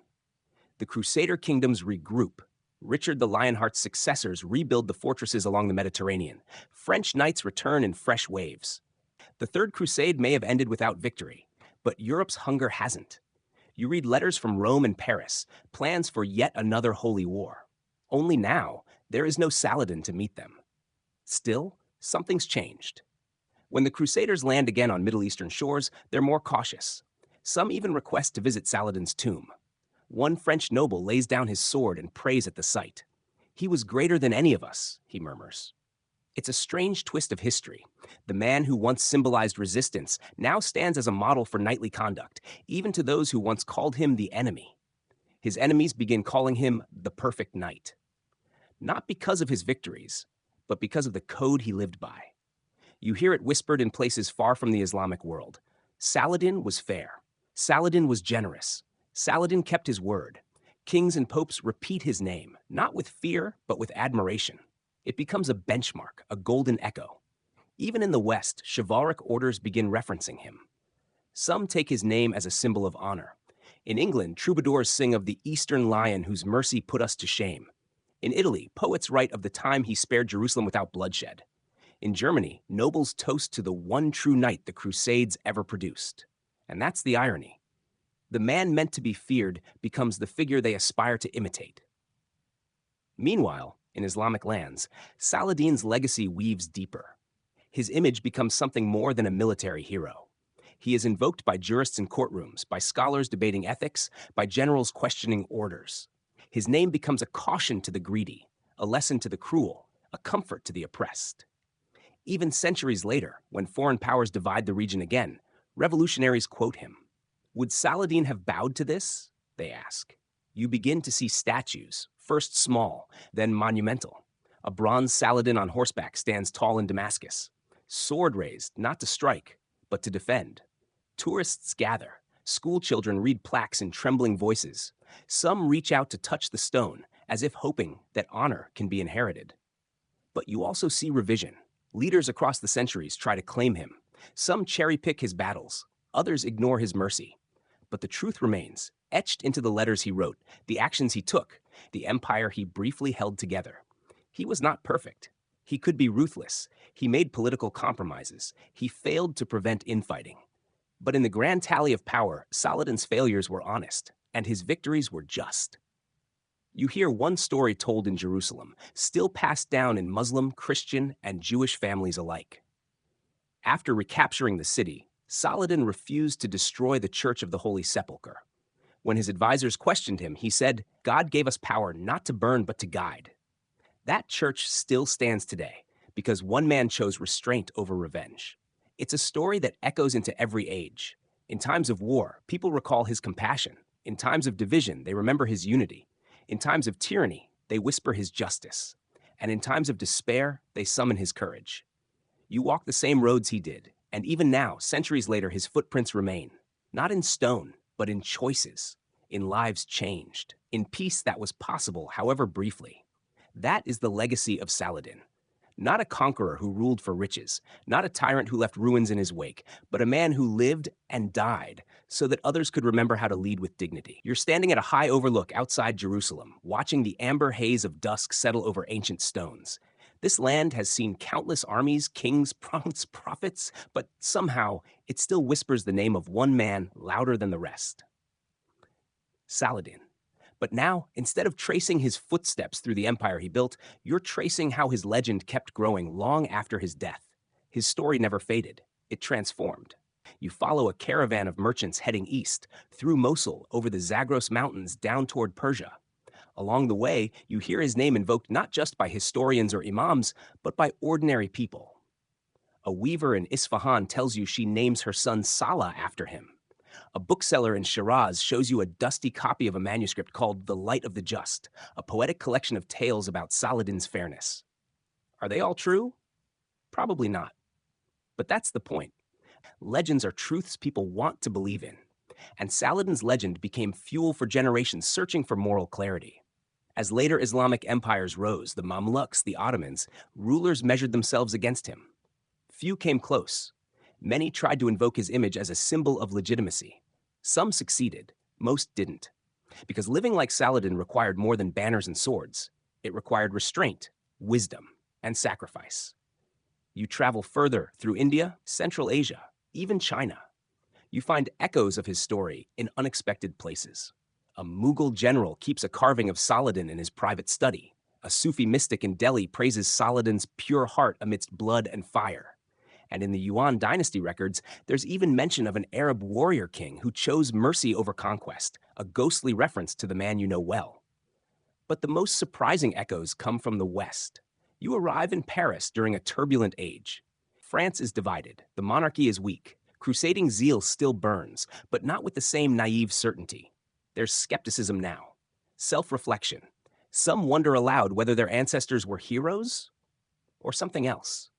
The Crusader kingdoms regroup. Richard the Lionheart's successors rebuild the fortresses along the Mediterranean. French knights return in fresh waves. The Third Crusade may have ended without victory, but Europe's hunger hasn't. You read letters from Rome and Paris, plans for yet another holy war. Only now, there is no Saladin to meet them. Still, something's changed. When the Crusaders land again on Middle Eastern shores, they're more cautious. Some even request to visit Saladin's tomb. One French noble lays down his sword and prays at the sight. "He was greater than any of us," he murmurs. It's a strange twist of history. The man who once symbolized resistance now stands as a model for knightly conduct, even to those who once called him the enemy. His enemies begin calling him the perfect knight. Not because of his victories, but because of the code he lived by. You hear it whispered in places far from the Islamic world. Saladin was fair. Saladin was generous. Saladin kept his word. Kings and popes repeat his name, not with fear, but with admiration. It becomes a benchmark, a golden echo. Even in the West, chivalric orders begin referencing him. Some take his name as a symbol of honor. In England, troubadours sing of the Eastern lion whose mercy put us to shame. In Italy, poets write of the time he spared Jerusalem without bloodshed. In Germany, nobles toast to the one true knight the Crusades ever produced. And that's the irony. The man meant to be feared becomes the figure they aspire to imitate. Meanwhile, in Islamic lands, Saladin's legacy weaves deeper. His image becomes something more than a military hero. He is invoked by jurists in courtrooms, by scholars debating ethics, by generals questioning orders. His name becomes a caution to the greedy, a lesson to the cruel, a comfort to the oppressed. Even centuries later, when foreign powers divide the region again, revolutionaries quote him. Would Saladin have bowed to this? They ask. You begin to see statues, first small, then monumental. A bronze Saladin on horseback stands tall in Damascus, sword raised not to strike, but to defend. Tourists gather. School children read plaques in trembling voices. Some reach out to touch the stone, as if hoping that honor can be inherited. But you also see revision. Leaders across the centuries try to claim him. Some cherry-pick his battles. Others ignore his mercy. But the truth remains, etched into the letters he wrote, the actions he took, the empire he briefly held together. He was not perfect. He could be ruthless. He made political compromises. He failed to prevent infighting. But in the grand tally of power, Saladin's failures were honest, and his victories were just. You hear one story told in Jerusalem, still passed down in Muslim, Christian, and Jewish families alike. After recapturing the city, Saladin refused to destroy the Church of the Holy Sepulchre. When his advisors questioned him, he said, "God gave us power not to burn but to guide." That church still stands today because one man chose restraint over revenge. It's a story that echoes into every age. In times of war, people recall his compassion. In times of division, they remember his unity. In times of tyranny, they whisper his justice. And in times of despair, they summon his courage. You walk the same roads he did, and even now, centuries later, his footprints remain. Not in stone, but in choices, in lives changed, in peace that was possible, however briefly. That is the legacy of Saladin. Not a conqueror who ruled for riches, not a tyrant who left ruins in his wake, but a man who lived and died so that others could remember how to lead with dignity. You're standing at a high overlook outside Jerusalem, watching the amber haze of dusk settle over ancient stones. This land has seen countless armies, kings, prophets, but somehow it still whispers the name of one man louder than the rest. Saladin. But now, instead of tracing his footsteps through the empire he built, you're tracing how his legend kept growing long after his death. His story never faded. It transformed. You follow a caravan of merchants heading east, through Mosul, over the Zagros Mountains, down toward Persia. Along the way, you hear his name invoked not just by historians or imams, but by ordinary people. A weaver in Isfahan tells you she names her son Salah after him. A bookseller in Shiraz shows you a dusty copy of a manuscript called The Light of the Just, a poetic collection of tales about Saladin's fairness. Are they all true? Probably not. But that's the point. Legends are truths people want to believe in. And Saladin's legend became fuel for generations searching for moral clarity. As later Islamic empires rose, the Mamluks, the Ottomans, rulers measured themselves against him. Few came close. Many tried to invoke his image as a symbol of legitimacy. Some succeeded, most didn't. Because living like Saladin required more than banners and swords. It required restraint, wisdom, and sacrifice. You travel further through India, Central Asia, even China. You find echoes of his story in unexpected places. A Mughal general keeps a carving of Saladin in his private study. A Sufi mystic in Delhi praises Saladin's pure heart amidst blood and fire. And in the Yuan dynasty records, there's even mention of an Arab warrior king who chose mercy over conquest, a ghostly reference to the man you know well. But the most surprising echoes come from the West. You arrive in Paris during a turbulent age. France is divided, the monarchy is weak, crusading zeal still burns, but not with the same naive certainty. There's skepticism now, self-reflection. Some wonder aloud whether their ancestors were heroes or something else.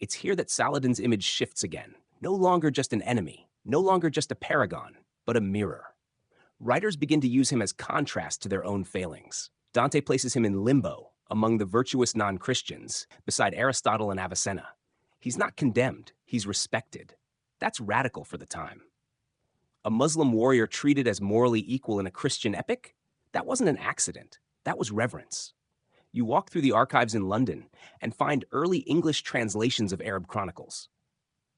It's here that Saladin's image shifts again. No longer just an enemy, no longer just a paragon, but a mirror. Writers begin to use him as contrast to their own failings. Dante places him in limbo, among the virtuous non-Christians, beside Aristotle and Avicenna. He's not condemned, he's respected. That's radical for the time. A Muslim warrior treated as morally equal in a Christian epic? That wasn't an accident, that was reverence. You walk through the archives in London and find early English translations of Arab chronicles.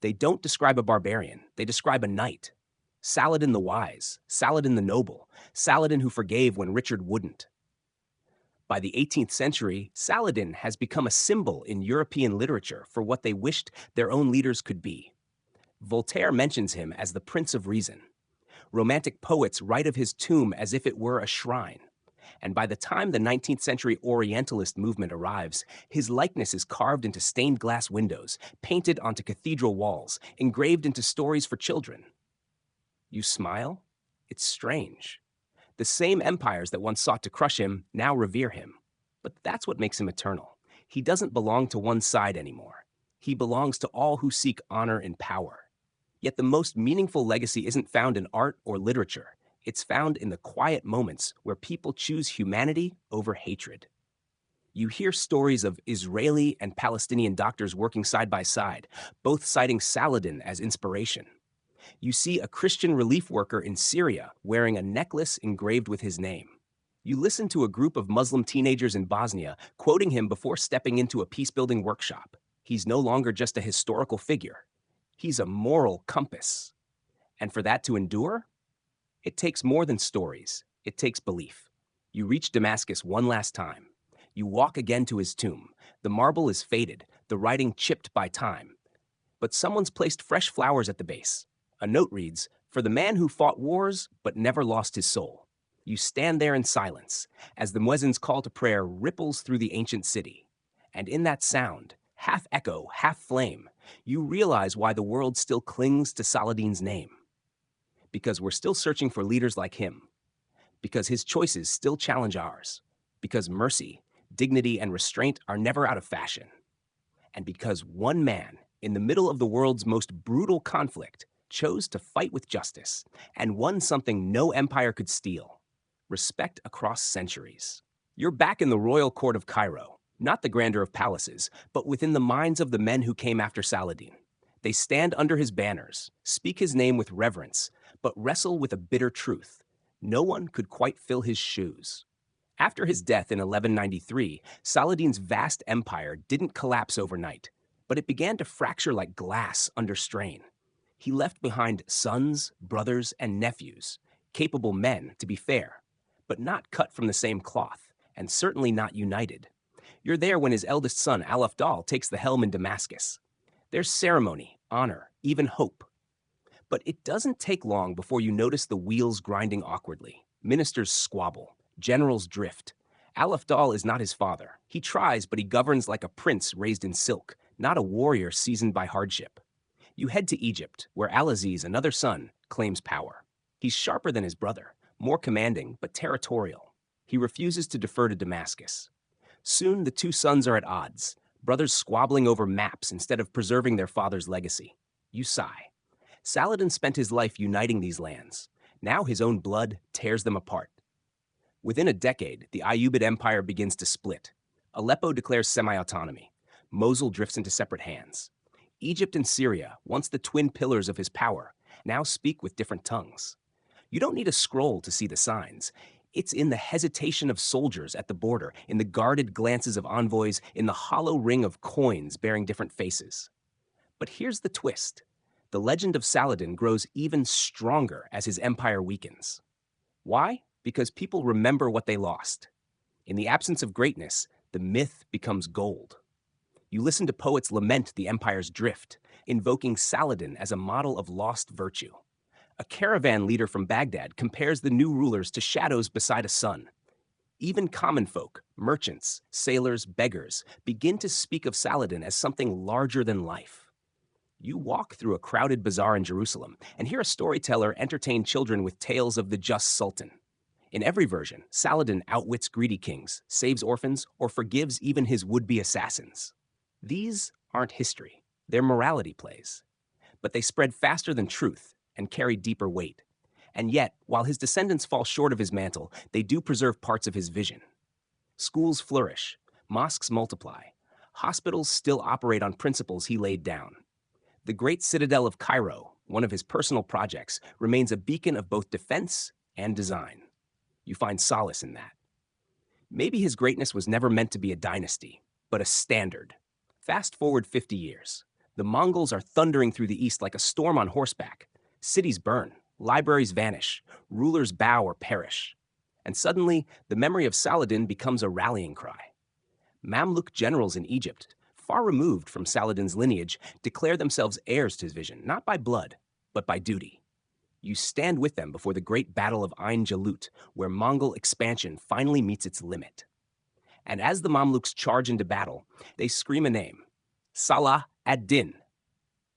They don't describe a barbarian, they describe a knight. Saladin the Wise, Saladin the Noble, Saladin who forgave when Richard wouldn't. By the 18th century, Saladin has become a symbol in European literature for what they wished their own leaders could be. Voltaire mentions him as the Prince of Reason. Romantic poets write of his tomb as if it were a shrine. And by the time the 19th century Orientalist movement arrives, his likeness is carved into stained glass windows, painted onto cathedral walls, engraved into stories for children. You smile? It's strange. The same empires that once sought to crush him now revere him. But that's what makes him eternal. He doesn't belong to one side anymore. He belongs to all who seek honor and power. Yet the most meaningful legacy isn't found in art or literature. It's found in the quiet moments where people choose humanity over hatred. You hear stories of Israeli and Palestinian doctors working side by side, both citing Saladin as inspiration. You see a Christian relief worker in Syria wearing a necklace engraved with his name. You listen to a group of Muslim teenagers in Bosnia quoting him before stepping into a peace-building workshop. He's no longer just a historical figure. He's a moral compass. And for that to endure, it takes more than stories. It takes belief. You reach Damascus one last time. You walk again to his tomb. The marble is faded, the writing chipped by time. But someone's placed fresh flowers at the base. A note reads, "For the man who fought wars but never lost his soul." You stand there in silence as the muezzin's call to prayer ripples through the ancient city. And in that sound, half echo, half flame, you realize why the world still clings to Saladin's name. Because we're still searching for leaders like him. Because his choices still challenge ours. Because mercy, dignity, and restraint are never out of fashion. And because one man, in the middle of the world's most brutal conflict, chose to fight with justice and won something no empire could steal: respect across centuries. You're back in the royal court of Cairo, not the grandeur of palaces, but within the minds of the men who came after Saladin. They stand under his banners, speak his name with reverence, but wrestle with a bitter truth. No one could quite fill his shoes. After his death in 1193, Saladin's vast empire didn't collapse overnight, but it began to fracture like glass under strain. He left behind sons, brothers, and nephews, capable men, to be fair, but not cut from the same cloth, and certainly not united. You're there when his eldest son, Al-Afdal, takes the helm in Damascus. There's ceremony, honor, even hope. But it doesn't take long before you notice the wheels grinding awkwardly. Ministers squabble, generals drift. Al-Afdal is not his father. He tries, but he governs like a prince raised in silk, not a warrior seasoned by hardship. You head to Egypt, where Al-Aziz, another son, claims power. He's sharper than his brother, more commanding, but territorial. He refuses to defer to Damascus. Soon the two sons are at odds, brothers squabbling over maps instead of preserving their father's legacy. You sigh. Saladin spent his life uniting these lands. Now his own blood tears them apart. Within a decade, the Ayyubid Empire begins to split. Aleppo declares semi-autonomy. Mosul drifts into separate hands. Egypt and Syria, once the twin pillars of his power, now speak with different tongues. You don't need a scroll to see the signs. It's in the hesitation of soldiers at the border, in the guarded glances of envoys, in the hollow ring of coins bearing different faces. But here's the twist. The legend of Saladin grows even stronger as his empire weakens. Why? Because people remember what they lost. In the absence of greatness, the myth becomes gold. You listen to poets lament the empire's drift, invoking Saladin as a model of lost virtue. A caravan leader from Baghdad compares the new rulers to shadows beside a sun. Even common folk, merchants, sailors, beggars, begin to speak of Saladin as something larger than life. You walk through a crowded bazaar in Jerusalem and hear a storyteller entertain children with tales of the just sultan. In every version, Saladin outwits greedy kings, saves orphans, or forgives even his would-be assassins. These aren't history, they're morality plays. But they spread faster than truth and carry deeper weight. And yet, while his descendants fall short of his mantle, they do preserve parts of his vision. Schools flourish, mosques multiply, hospitals still operate on principles he laid down. The great citadel of Cairo, one of his personal projects, remains a beacon of both defense and design. You find solace in that. Maybe his greatness was never meant to be a dynasty, but a standard. Fast forward 50 years. The Mongols are thundering through the east like a storm on horseback. Cities burn, libraries vanish, rulers bow or perish. And suddenly, the memory of Saladin becomes a rallying cry. Mamluk generals in Egypt, far removed from Saladin's lineage, declare themselves heirs to his vision, not by blood, but by duty. You stand with them before the great battle of Ain Jalut, where Mongol expansion finally meets its limit. And as the Mamluks charge into battle, they scream a name, Salah ad-Din.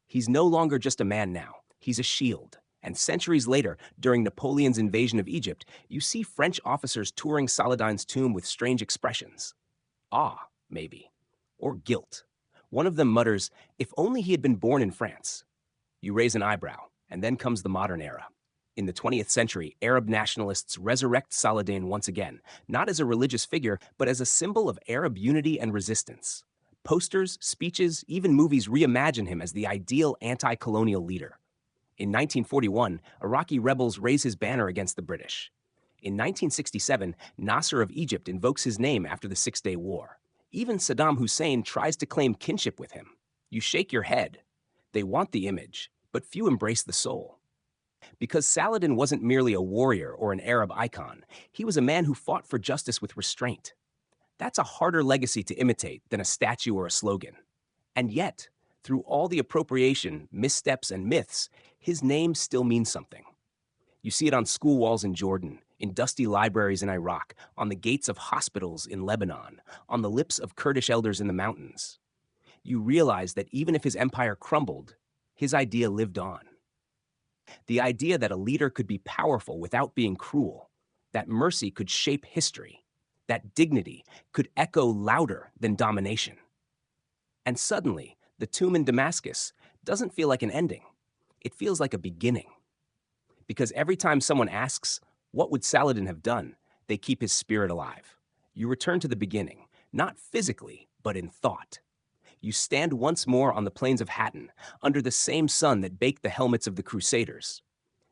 He's no longer just a man now, he's a shield. And centuries later, during Napoleon's invasion of Egypt, you see French officers touring Saladin's tomb with strange expressions. Awe, maybe, or guilt. One of them mutters, "If only he had been born in France." You raise an eyebrow, and then comes the modern era. In the 20th century, Arab nationalists resurrect Saladin once again, not as a religious figure, but as a symbol of Arab unity and resistance. Posters, speeches, even movies reimagine him as the ideal anti-colonial leader. In 1941, Iraqi rebels raise his banner against the British. In 1967, Nasser of Egypt invokes his name after the Six-Day War. Even Saddam Hussein tries to claim kinship with him. You shake your head. They want the image, but few embrace the soul. Because Saladin wasn't merely a warrior or an Arab icon, he was a man who fought for justice with restraint. That's a harder legacy to imitate than a statue or a slogan. And yet, through all the appropriation, missteps, and myths, his name still means something. You see it on school walls in Jordan, in dusty libraries in Iraq, on the gates of hospitals in Lebanon, on the lips of Kurdish elders in the mountains. You realize that even if his empire crumbled, his idea lived on. The idea that a leader could be powerful without being cruel, that mercy could shape history, that dignity could echo louder than domination. And suddenly, the tomb in Damascus doesn't feel like an ending. It feels like a beginning. Because every time someone asks, what would Saladin have done, they keep his spirit alive. You return to the beginning, not physically, but in thought. You stand once more on the plains of Hattin, under the same sun that baked the helmets of the Crusaders.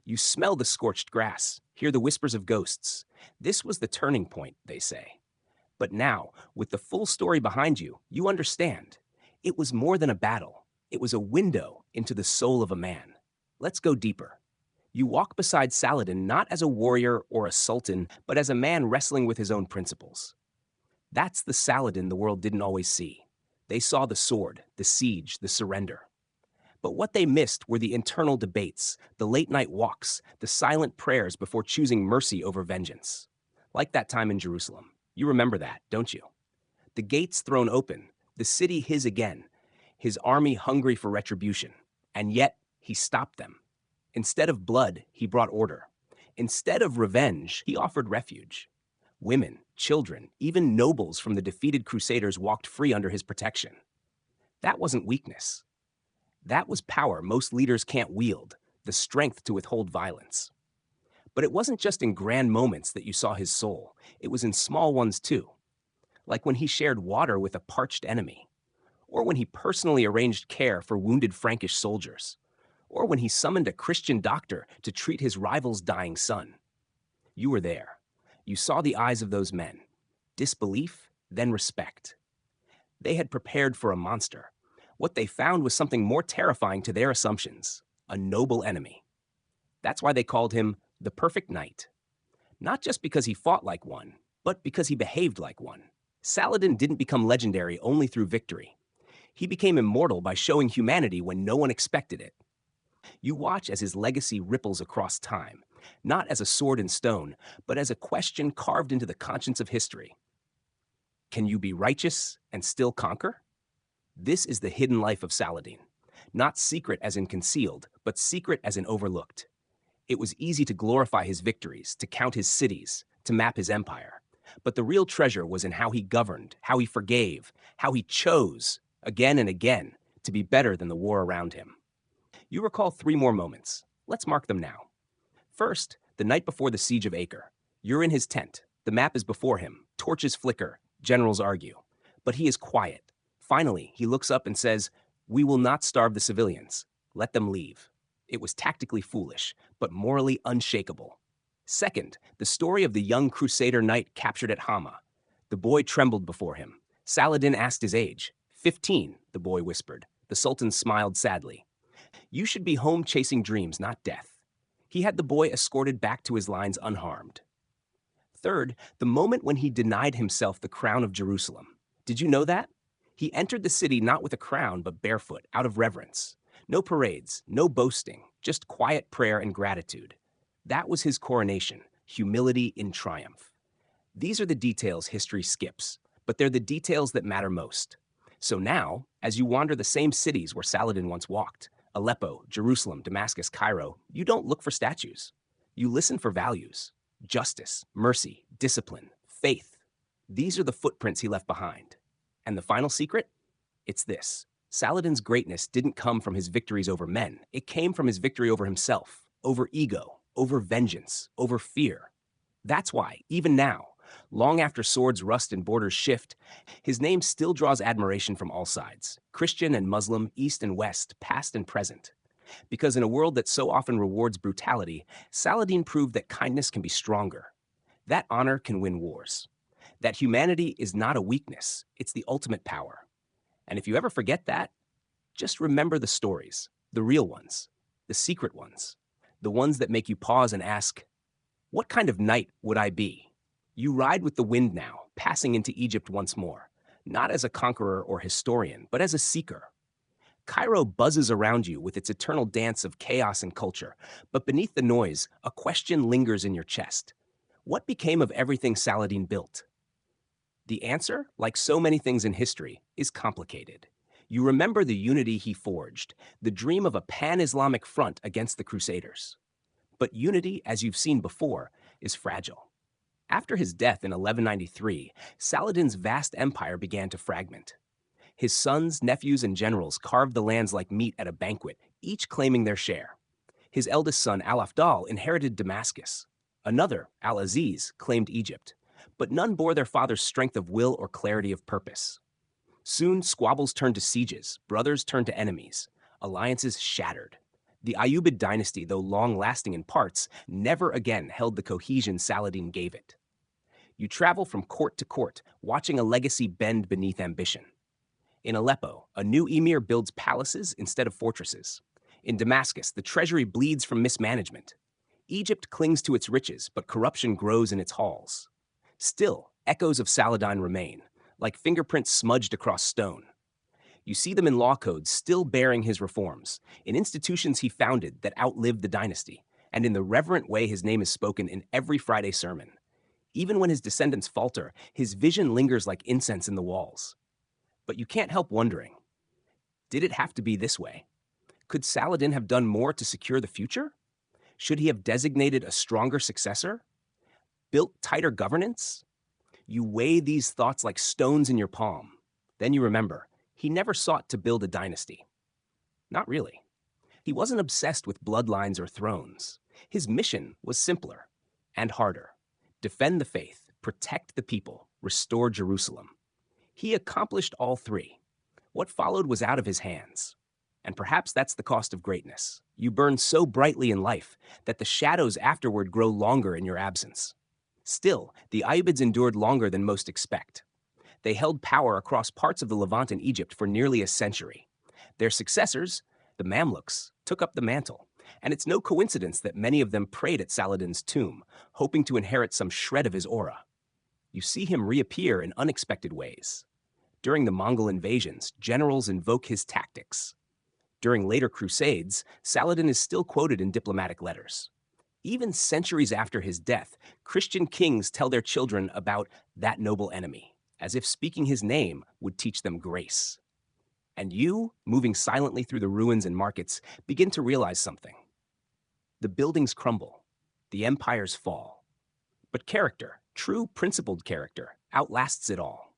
You smell the scorched grass, hear the whispers of ghosts. This was the turning point, they say. But now, with the full story behind you, you understand. It was more than a battle. It was a window into the soul of a man. Let's go deeper. You walk beside Saladin not as a warrior or a sultan, but as a man wrestling with his own principles. That's the Saladin the world didn't always see. They saw the sword, the siege, the surrender. But what they missed were the internal debates, the late-night walks, the silent prayers before choosing mercy over vengeance. Like that time in Jerusalem. You remember that, don't you? The gates thrown open, the city his again, his army hungry for retribution. And yet, he stopped them. Instead of blood, he brought order. Instead of revenge, he offered refuge. Women, children, even nobles from the defeated Crusaders walked free under his protection. That wasn't weakness. That was power most leaders can't wield, the strength to withhold violence. But it wasn't just in grand moments that you saw his soul. It was in small ones too. Like when he shared water with a parched enemy, or when he personally arranged care for wounded Frankish soldiers, or when he summoned a Christian doctor to treat his rival's dying son. You were there. You saw the eyes of those men. Disbelief, then respect. They had prepared for a monster. What they found was something more terrifying to their assumptions, a noble enemy. That's why they called him the perfect knight. Not just because he fought like one, but because he behaved like one. Saladin didn't become legendary only through victory. He became immortal by showing humanity when no one expected it. You watch as his legacy ripples across time, not as a sword in stone, but as a question carved into the conscience of history. Can you be righteous and still conquer? This is the hidden life of Saladin. Not secret as in concealed, but secret as in overlooked. It was easy to glorify his victories, to count his cities, to map his empire. But the real treasure was in how he governed, how he forgave, how he chose, again and again, to be better than the war around him. You recall 3 more moments. Let's mark them now. First, the night before the siege of Acre. You're in his tent. The map is before him. Torches flicker. Generals argue. But he is quiet. Finally, he looks up and says, "We will not starve the civilians. Let them leave." It was tactically foolish, but morally unshakable. Second, the story of the young Crusader knight captured at Hama. The boy trembled before him. Saladin asked his age. 15, the boy whispered. The Sultan smiled sadly. You should be home chasing dreams, not death. He had the boy escorted back to his lines unharmed. Third, the moment when he denied himself the crown of Jerusalem. Did you know that? He entered the city not with a crown, but barefoot, out of reverence. No parades, no boasting, just quiet prayer and gratitude. That was his coronation, humility in triumph. These are the details history skips, but they're the details that matter most. So now, as you wander the same cities where Saladin once walked, Aleppo, Jerusalem, Damascus, Cairo, you don't look for statues. You listen for values. Justice, mercy, discipline, faith. These are the footprints he left behind. And the final secret? It's this. Saladin's greatness didn't come from his victories over men. It came from his victory over himself, over ego, over vengeance, over fear. That's why, even now, long after swords rust and borders shift, his name still draws admiration from all sides, Christian and Muslim, East and West, past and present. Because in a world that so often rewards brutality, Saladin proved that kindness can be stronger, that honor can win wars, that humanity is not a weakness, it's the ultimate power. And if you ever forget that, just remember the stories, the real ones, the secret ones, the ones that make you pause and ask, what kind of knight would I be? You ride with the wind now, passing into Egypt once more, not as a conqueror or historian, but as a seeker. Cairo buzzes around you with its eternal dance of chaos and culture, but beneath the noise, a question lingers in your chest. What became of everything Saladin built? The answer, like so many things in history, is complicated. You remember the unity he forged, the dream of a pan-Islamic front against the Crusaders. But unity, as you've seen before, is fragile. After his death in 1193, Saladin's vast empire began to fragment. His sons, nephews, and generals carved the lands like meat at a banquet, each claiming their share. His eldest son, Al-Afdal, inherited Damascus. Another, Al-Aziz, claimed Egypt. But none bore their father's strength of will or clarity of purpose. Soon, squabbles turned to sieges, brothers turned to enemies, alliances shattered. The Ayyubid dynasty, though long-lasting in parts, never again held the cohesion Saladin gave it. You travel from court to court, watching a legacy bend beneath ambition. In Aleppo, a new emir builds palaces instead of fortresses. In Damascus, the treasury bleeds from mismanagement. Egypt clings to its riches, but corruption grows in its halls. Still, echoes of Saladin remain, like fingerprints smudged across stone. You see them in law codes still bearing his reforms, in institutions he founded that outlived the dynasty, and in the reverent way his name is spoken in every Friday sermon. Even when his descendants falter, his vision lingers like incense in the walls. But you can't help wondering, did it have to be this way? Could Saladin have done more to secure the future? Should he have designated a stronger successor? Built tighter governance? You weigh these thoughts like stones in your palm. Then you remember, he never sought to build a dynasty. Not really. He wasn't obsessed with bloodlines or thrones. His mission was simpler and harder. Defend the faith, protect the people, restore Jerusalem. He accomplished all three. What followed was out of his hands. And perhaps that's the cost of greatness. You burn so brightly in life that the shadows afterward grow longer in your absence. Still, the Ayyubids endured longer than most expect. They held power across parts of the Levant and Egypt for nearly a century. Their successors, the Mamluks, took up the mantle, and it's no coincidence that many of them prayed at Saladin's tomb, hoping to inherit some shred of his aura. You see him reappear in unexpected ways. During the Mongol invasions, generals invoke his tactics. During later crusades, Saladin is still quoted in diplomatic letters. Even centuries after his death, Christian kings tell their children about that noble enemy, as if speaking his name would teach them grace. And you, moving silently through the ruins and markets, begin to realize something. The buildings crumble, the empires fall. But character, true principled character, outlasts it all.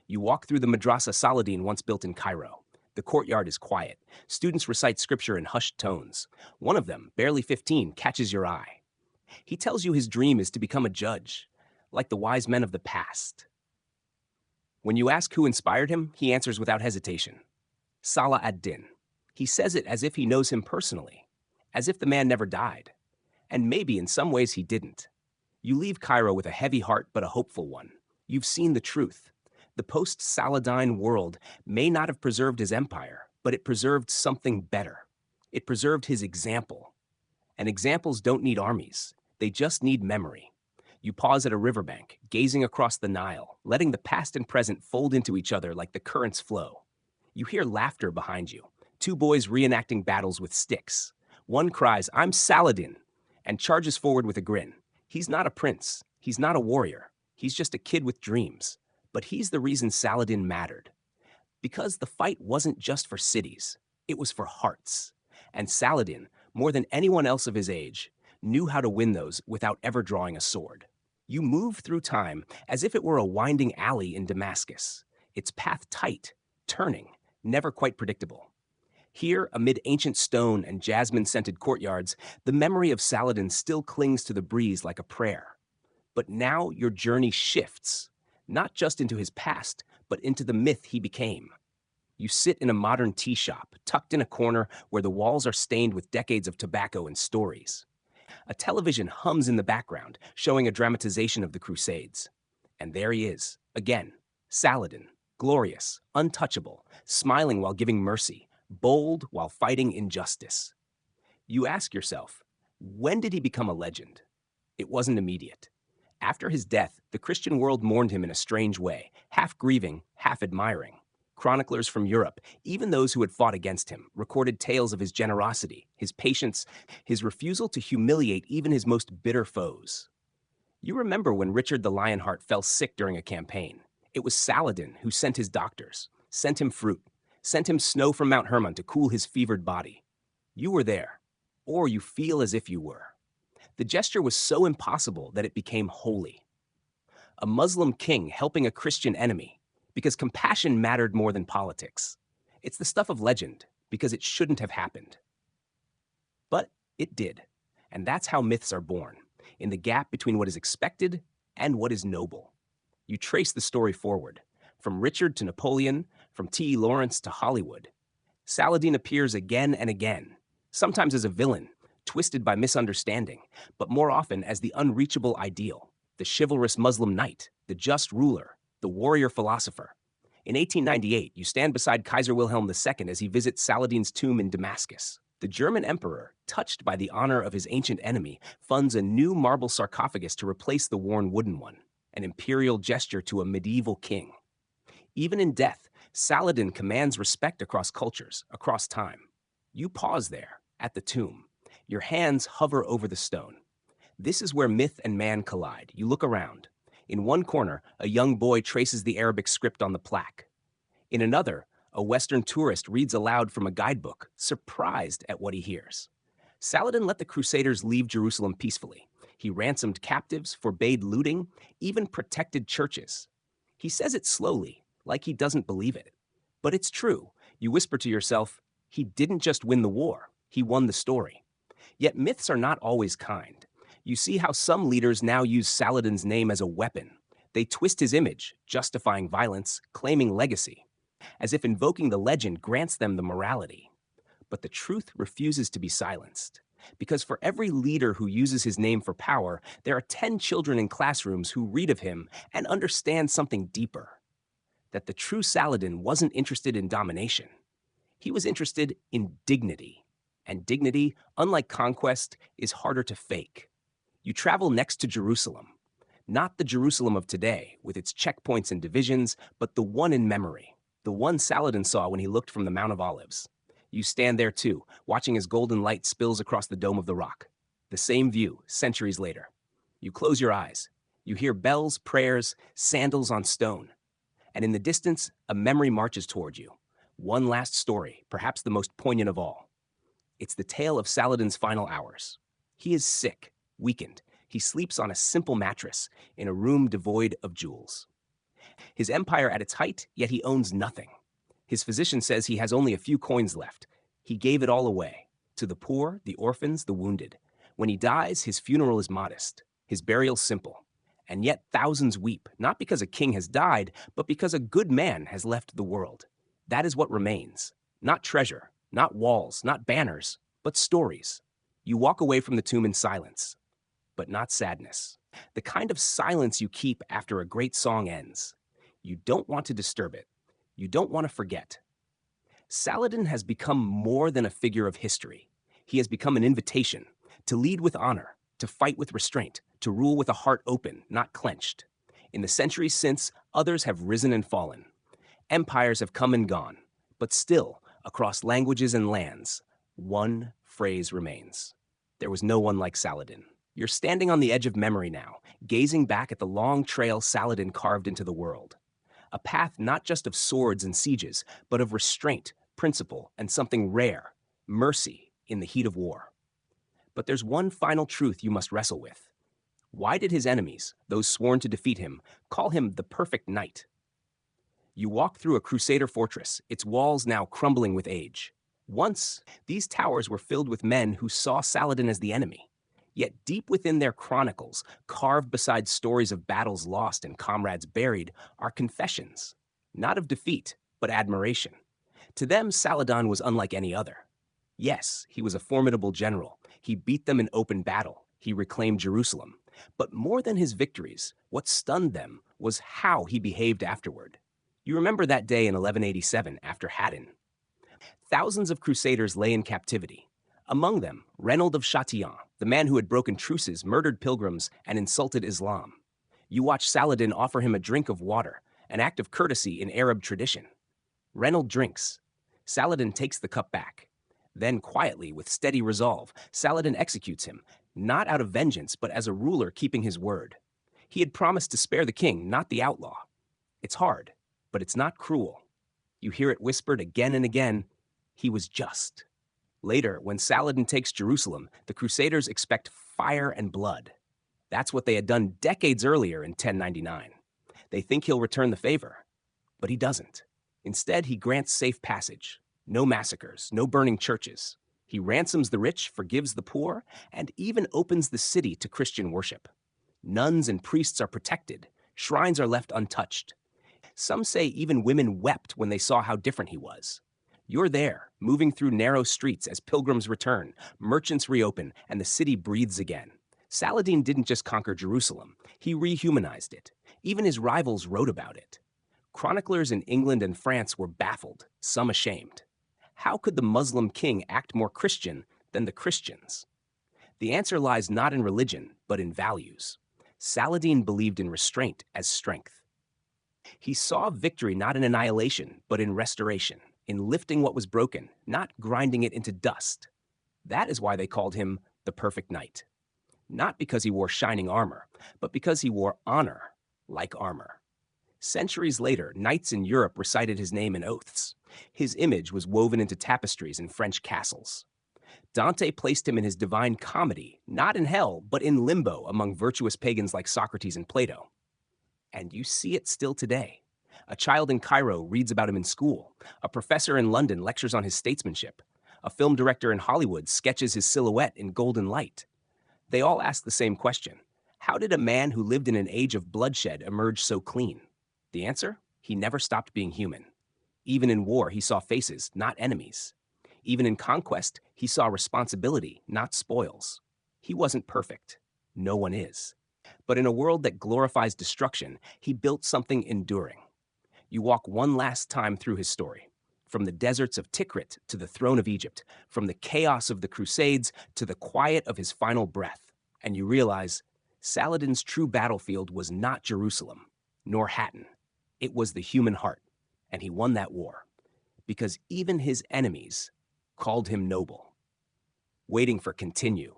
You walk through the Madrasa Saladin once built in Cairo. The courtyard is quiet. Students recite scripture in hushed tones. One of them, barely 15, catches your eye. He tells you his dream is to become a judge, like the wise men of the past. When you ask who inspired him, he answers without hesitation. Salah ad-Din. He says it as if he knows him personally, as if the man never died. And maybe in some ways he didn't. You leave Cairo with a heavy heart but a hopeful one. You've seen the truth. The post-Saladin world may not have preserved his empire, but it preserved something better. It preserved his example. And examples don't need armies. They just need memory. You pause at a riverbank, gazing across the Nile, letting the past and present fold into each other like the current's flow. You hear laughter behind you, two boys reenacting battles with sticks. One cries, "I'm Saladin," and charges forward with a grin. He's not a prince. He's not a warrior. He's just a kid with dreams. But he's the reason Saladin mattered. Because the fight wasn't just for cities. It was for hearts. And Saladin, more than anyone else of his age, knew how to win those without ever drawing a sword. You move through time as if it were a winding alley in Damascus, its path tight, turning, never quite predictable. Here, amid ancient stone and jasmine-scented courtyards, the memory of Saladin still clings to the breeze like a prayer. But now your journey shifts, not just into his past, but into the myth he became. You sit in a modern tea shop, tucked in a corner where the walls are stained with decades of tobacco and stories. A television hums in the background, showing a dramatization of the Crusades. And there he is, again, Saladin, glorious, untouchable, smiling while giving mercy, bold while fighting injustice. You ask yourself, when did he become a legend? It wasn't immediate. After his death, the Christian world mourned him in a strange way, half grieving, half admiring. Chroniclers from Europe, even those who had fought against him, recorded tales of his generosity, his patience, his refusal to humiliate even his most bitter foes. You remember when Richard the Lionheart fell sick during a campaign. It was Saladin who sent his doctors, sent him fruit, sent him snow from Mount Hermon to cool his fevered body. You were there, or you feel as if you were. The gesture was so impossible that it became holy. A Muslim king helping a Christian enemy, because compassion mattered more than politics. It's the stuff of legend, because it shouldn't have happened. But it did, and that's how myths are born, in the gap between what is expected and what is noble. You trace the story forward, from Richard to Napoleon, from T.E. Lawrence to Hollywood. Saladin appears again and again, sometimes as a villain, twisted by misunderstanding, but more often as the unreachable ideal, the chivalrous Muslim knight, the just ruler, the warrior philosopher. In 1898, you stand beside Kaiser Wilhelm II as he visits Saladin's tomb in Damascus. The German emperor, touched by the honor of his ancient enemy, funds a new marble sarcophagus to replace the worn wooden one, an imperial gesture to a medieval king. Even in death, Saladin commands respect across cultures, across time. You pause there, at the tomb. Your hands hover over the stone. This is where myth and man collide. You look around. In one corner, a young boy traces the Arabic script on the plaque. In another, a Western tourist reads aloud from a guidebook, surprised at what he hears. Saladin let the Crusaders leave Jerusalem peacefully. He ransomed captives, forbade looting, even protected churches. He says it slowly, like he doesn't believe it. But it's true. You whisper to yourself, he didn't just win the war, he won the story. Yet myths are not always kind. You see how some leaders now use Saladin's name as a weapon. They twist his image, justifying violence, claiming legacy, as if invoking the legend grants them the morality. But the truth refuses to be silenced, because for every leader who uses his name for power, there are 10 children in classrooms who read of him and understand something deeper. That the true Saladin wasn't interested in domination. He was interested in dignity. And dignity, unlike conquest, is harder to fake. You travel next to Jerusalem. Not the Jerusalem of today, with its checkpoints and divisions, but the one in memory, the one Saladin saw when he looked from the Mount of Olives. You stand there too, watching as golden light spills across the Dome of the Rock. The same view, centuries later. You close your eyes. You hear bells, prayers, sandals on stone. And in the distance, a memory marches toward you. One last story, perhaps the most poignant of all. It's the tale of Saladin's final hours. He is sick, weakened. He sleeps on a simple mattress in a room devoid of jewels. His empire at its height, yet he owns nothing. His physician says he has only a few coins left. He gave it all away, to the poor, the orphans, the wounded. When he dies, his funeral is modest, his burial simple. And yet thousands weep, not because a king has died, but because a good man has left the world. That is what remains. Not treasure, not walls, not banners, but stories. You walk away from the tomb in silence, but not sadness. The kind of silence you keep after a great song ends. You don't want to disturb it. You don't want to forget. Saladin has become more than a figure of history. He has become an invitation to lead with honor, to fight with restraint, to rule with a heart open, not clenched. In the centuries since, others have risen and fallen. Empires have come and gone, but still, across languages and lands, one phrase remains. There was no one like Saladin. You're standing on the edge of memory now, gazing back at the long trail Saladin carved into the world. A path not just of swords and sieges, but of restraint, principle, and something rare, mercy in the heat of war. But there's one final truth you must wrestle with. Why did his enemies, those sworn to defeat him, call him the perfect knight? You walk through a crusader fortress, its walls now crumbling with age. Once, these towers were filled with men who saw Saladin as the enemy. Yet deep within their chronicles, carved beside stories of battles lost and comrades buried, are confessions, not of defeat, but admiration. To them, Saladin was unlike any other. Yes, he was a formidable general. He beat them in open battle. He reclaimed Jerusalem. But more than his victories, what stunned them was how he behaved afterward. You remember that day in 1187 after Hattin. Thousands of crusaders lay in captivity. Among them, Reynold of Chatillon, the man who had broken truces, murdered pilgrims, and insulted Islam. You watch Saladin offer him a drink of water, an act of courtesy in Arab tradition. Reynold drinks. Saladin takes the cup back. Then, quietly, with steady resolve, Saladin executes him, not out of vengeance, but as a ruler keeping his word. He had promised to spare the king, not the outlaw. It's hard, but it's not cruel. You hear it whispered again and again, he was just. Later, when Saladin takes Jerusalem, the Crusaders expect fire and blood. That's what they had done decades earlier in 1099. They think he'll return the favor, but he doesn't. Instead, he grants safe passage. No massacres, no burning churches. He ransoms the rich, forgives the poor, and even opens the city to Christian worship. Nuns and priests are protected. Shrines are left untouched. Some say even women wept when they saw how different he was. You're there, moving through narrow streets as pilgrims return, merchants reopen, and the city breathes again. Saladin didn't just conquer Jerusalem, he rehumanized it. Even his rivals wrote about it. Chroniclers in England and France were baffled, some ashamed. How could the Muslim king act more Christian than the Christians? The answer lies not in religion, but in values. Saladin believed in restraint as strength. He saw victory not in annihilation, but in restoration, in lifting what was broken, not grinding it into dust. That is why they called him the perfect knight. Not because he wore shining armor, but because he wore honor like armor. Centuries later, knights in Europe recited his name in oaths. His image was woven into tapestries in French castles. Dante placed him in his Divine Comedy, not in hell, but in limbo among virtuous pagans like Socrates and Plato. And you see it still today. A child in Cairo reads about him in school. A professor in London lectures on his statesmanship. A film director in Hollywood sketches his silhouette in golden light. They all ask the same question. How did a man who lived in an age of bloodshed emerge so clean? The answer? He never stopped being human. Even in war, he saw faces, not enemies. Even in conquest, he saw responsibility, not spoils. He wasn't perfect. No one is. But in a world that glorifies destruction, he built something enduring. You walk one last time through his story. From the deserts of Tikrit to the throne of Egypt, from the chaos of the Crusades to the quiet of his final breath, and you realize Saladin's true battlefield was not Jerusalem, nor Hattin. It was the human heart, and he won that war, because even his enemies called him noble. Waiting for continue.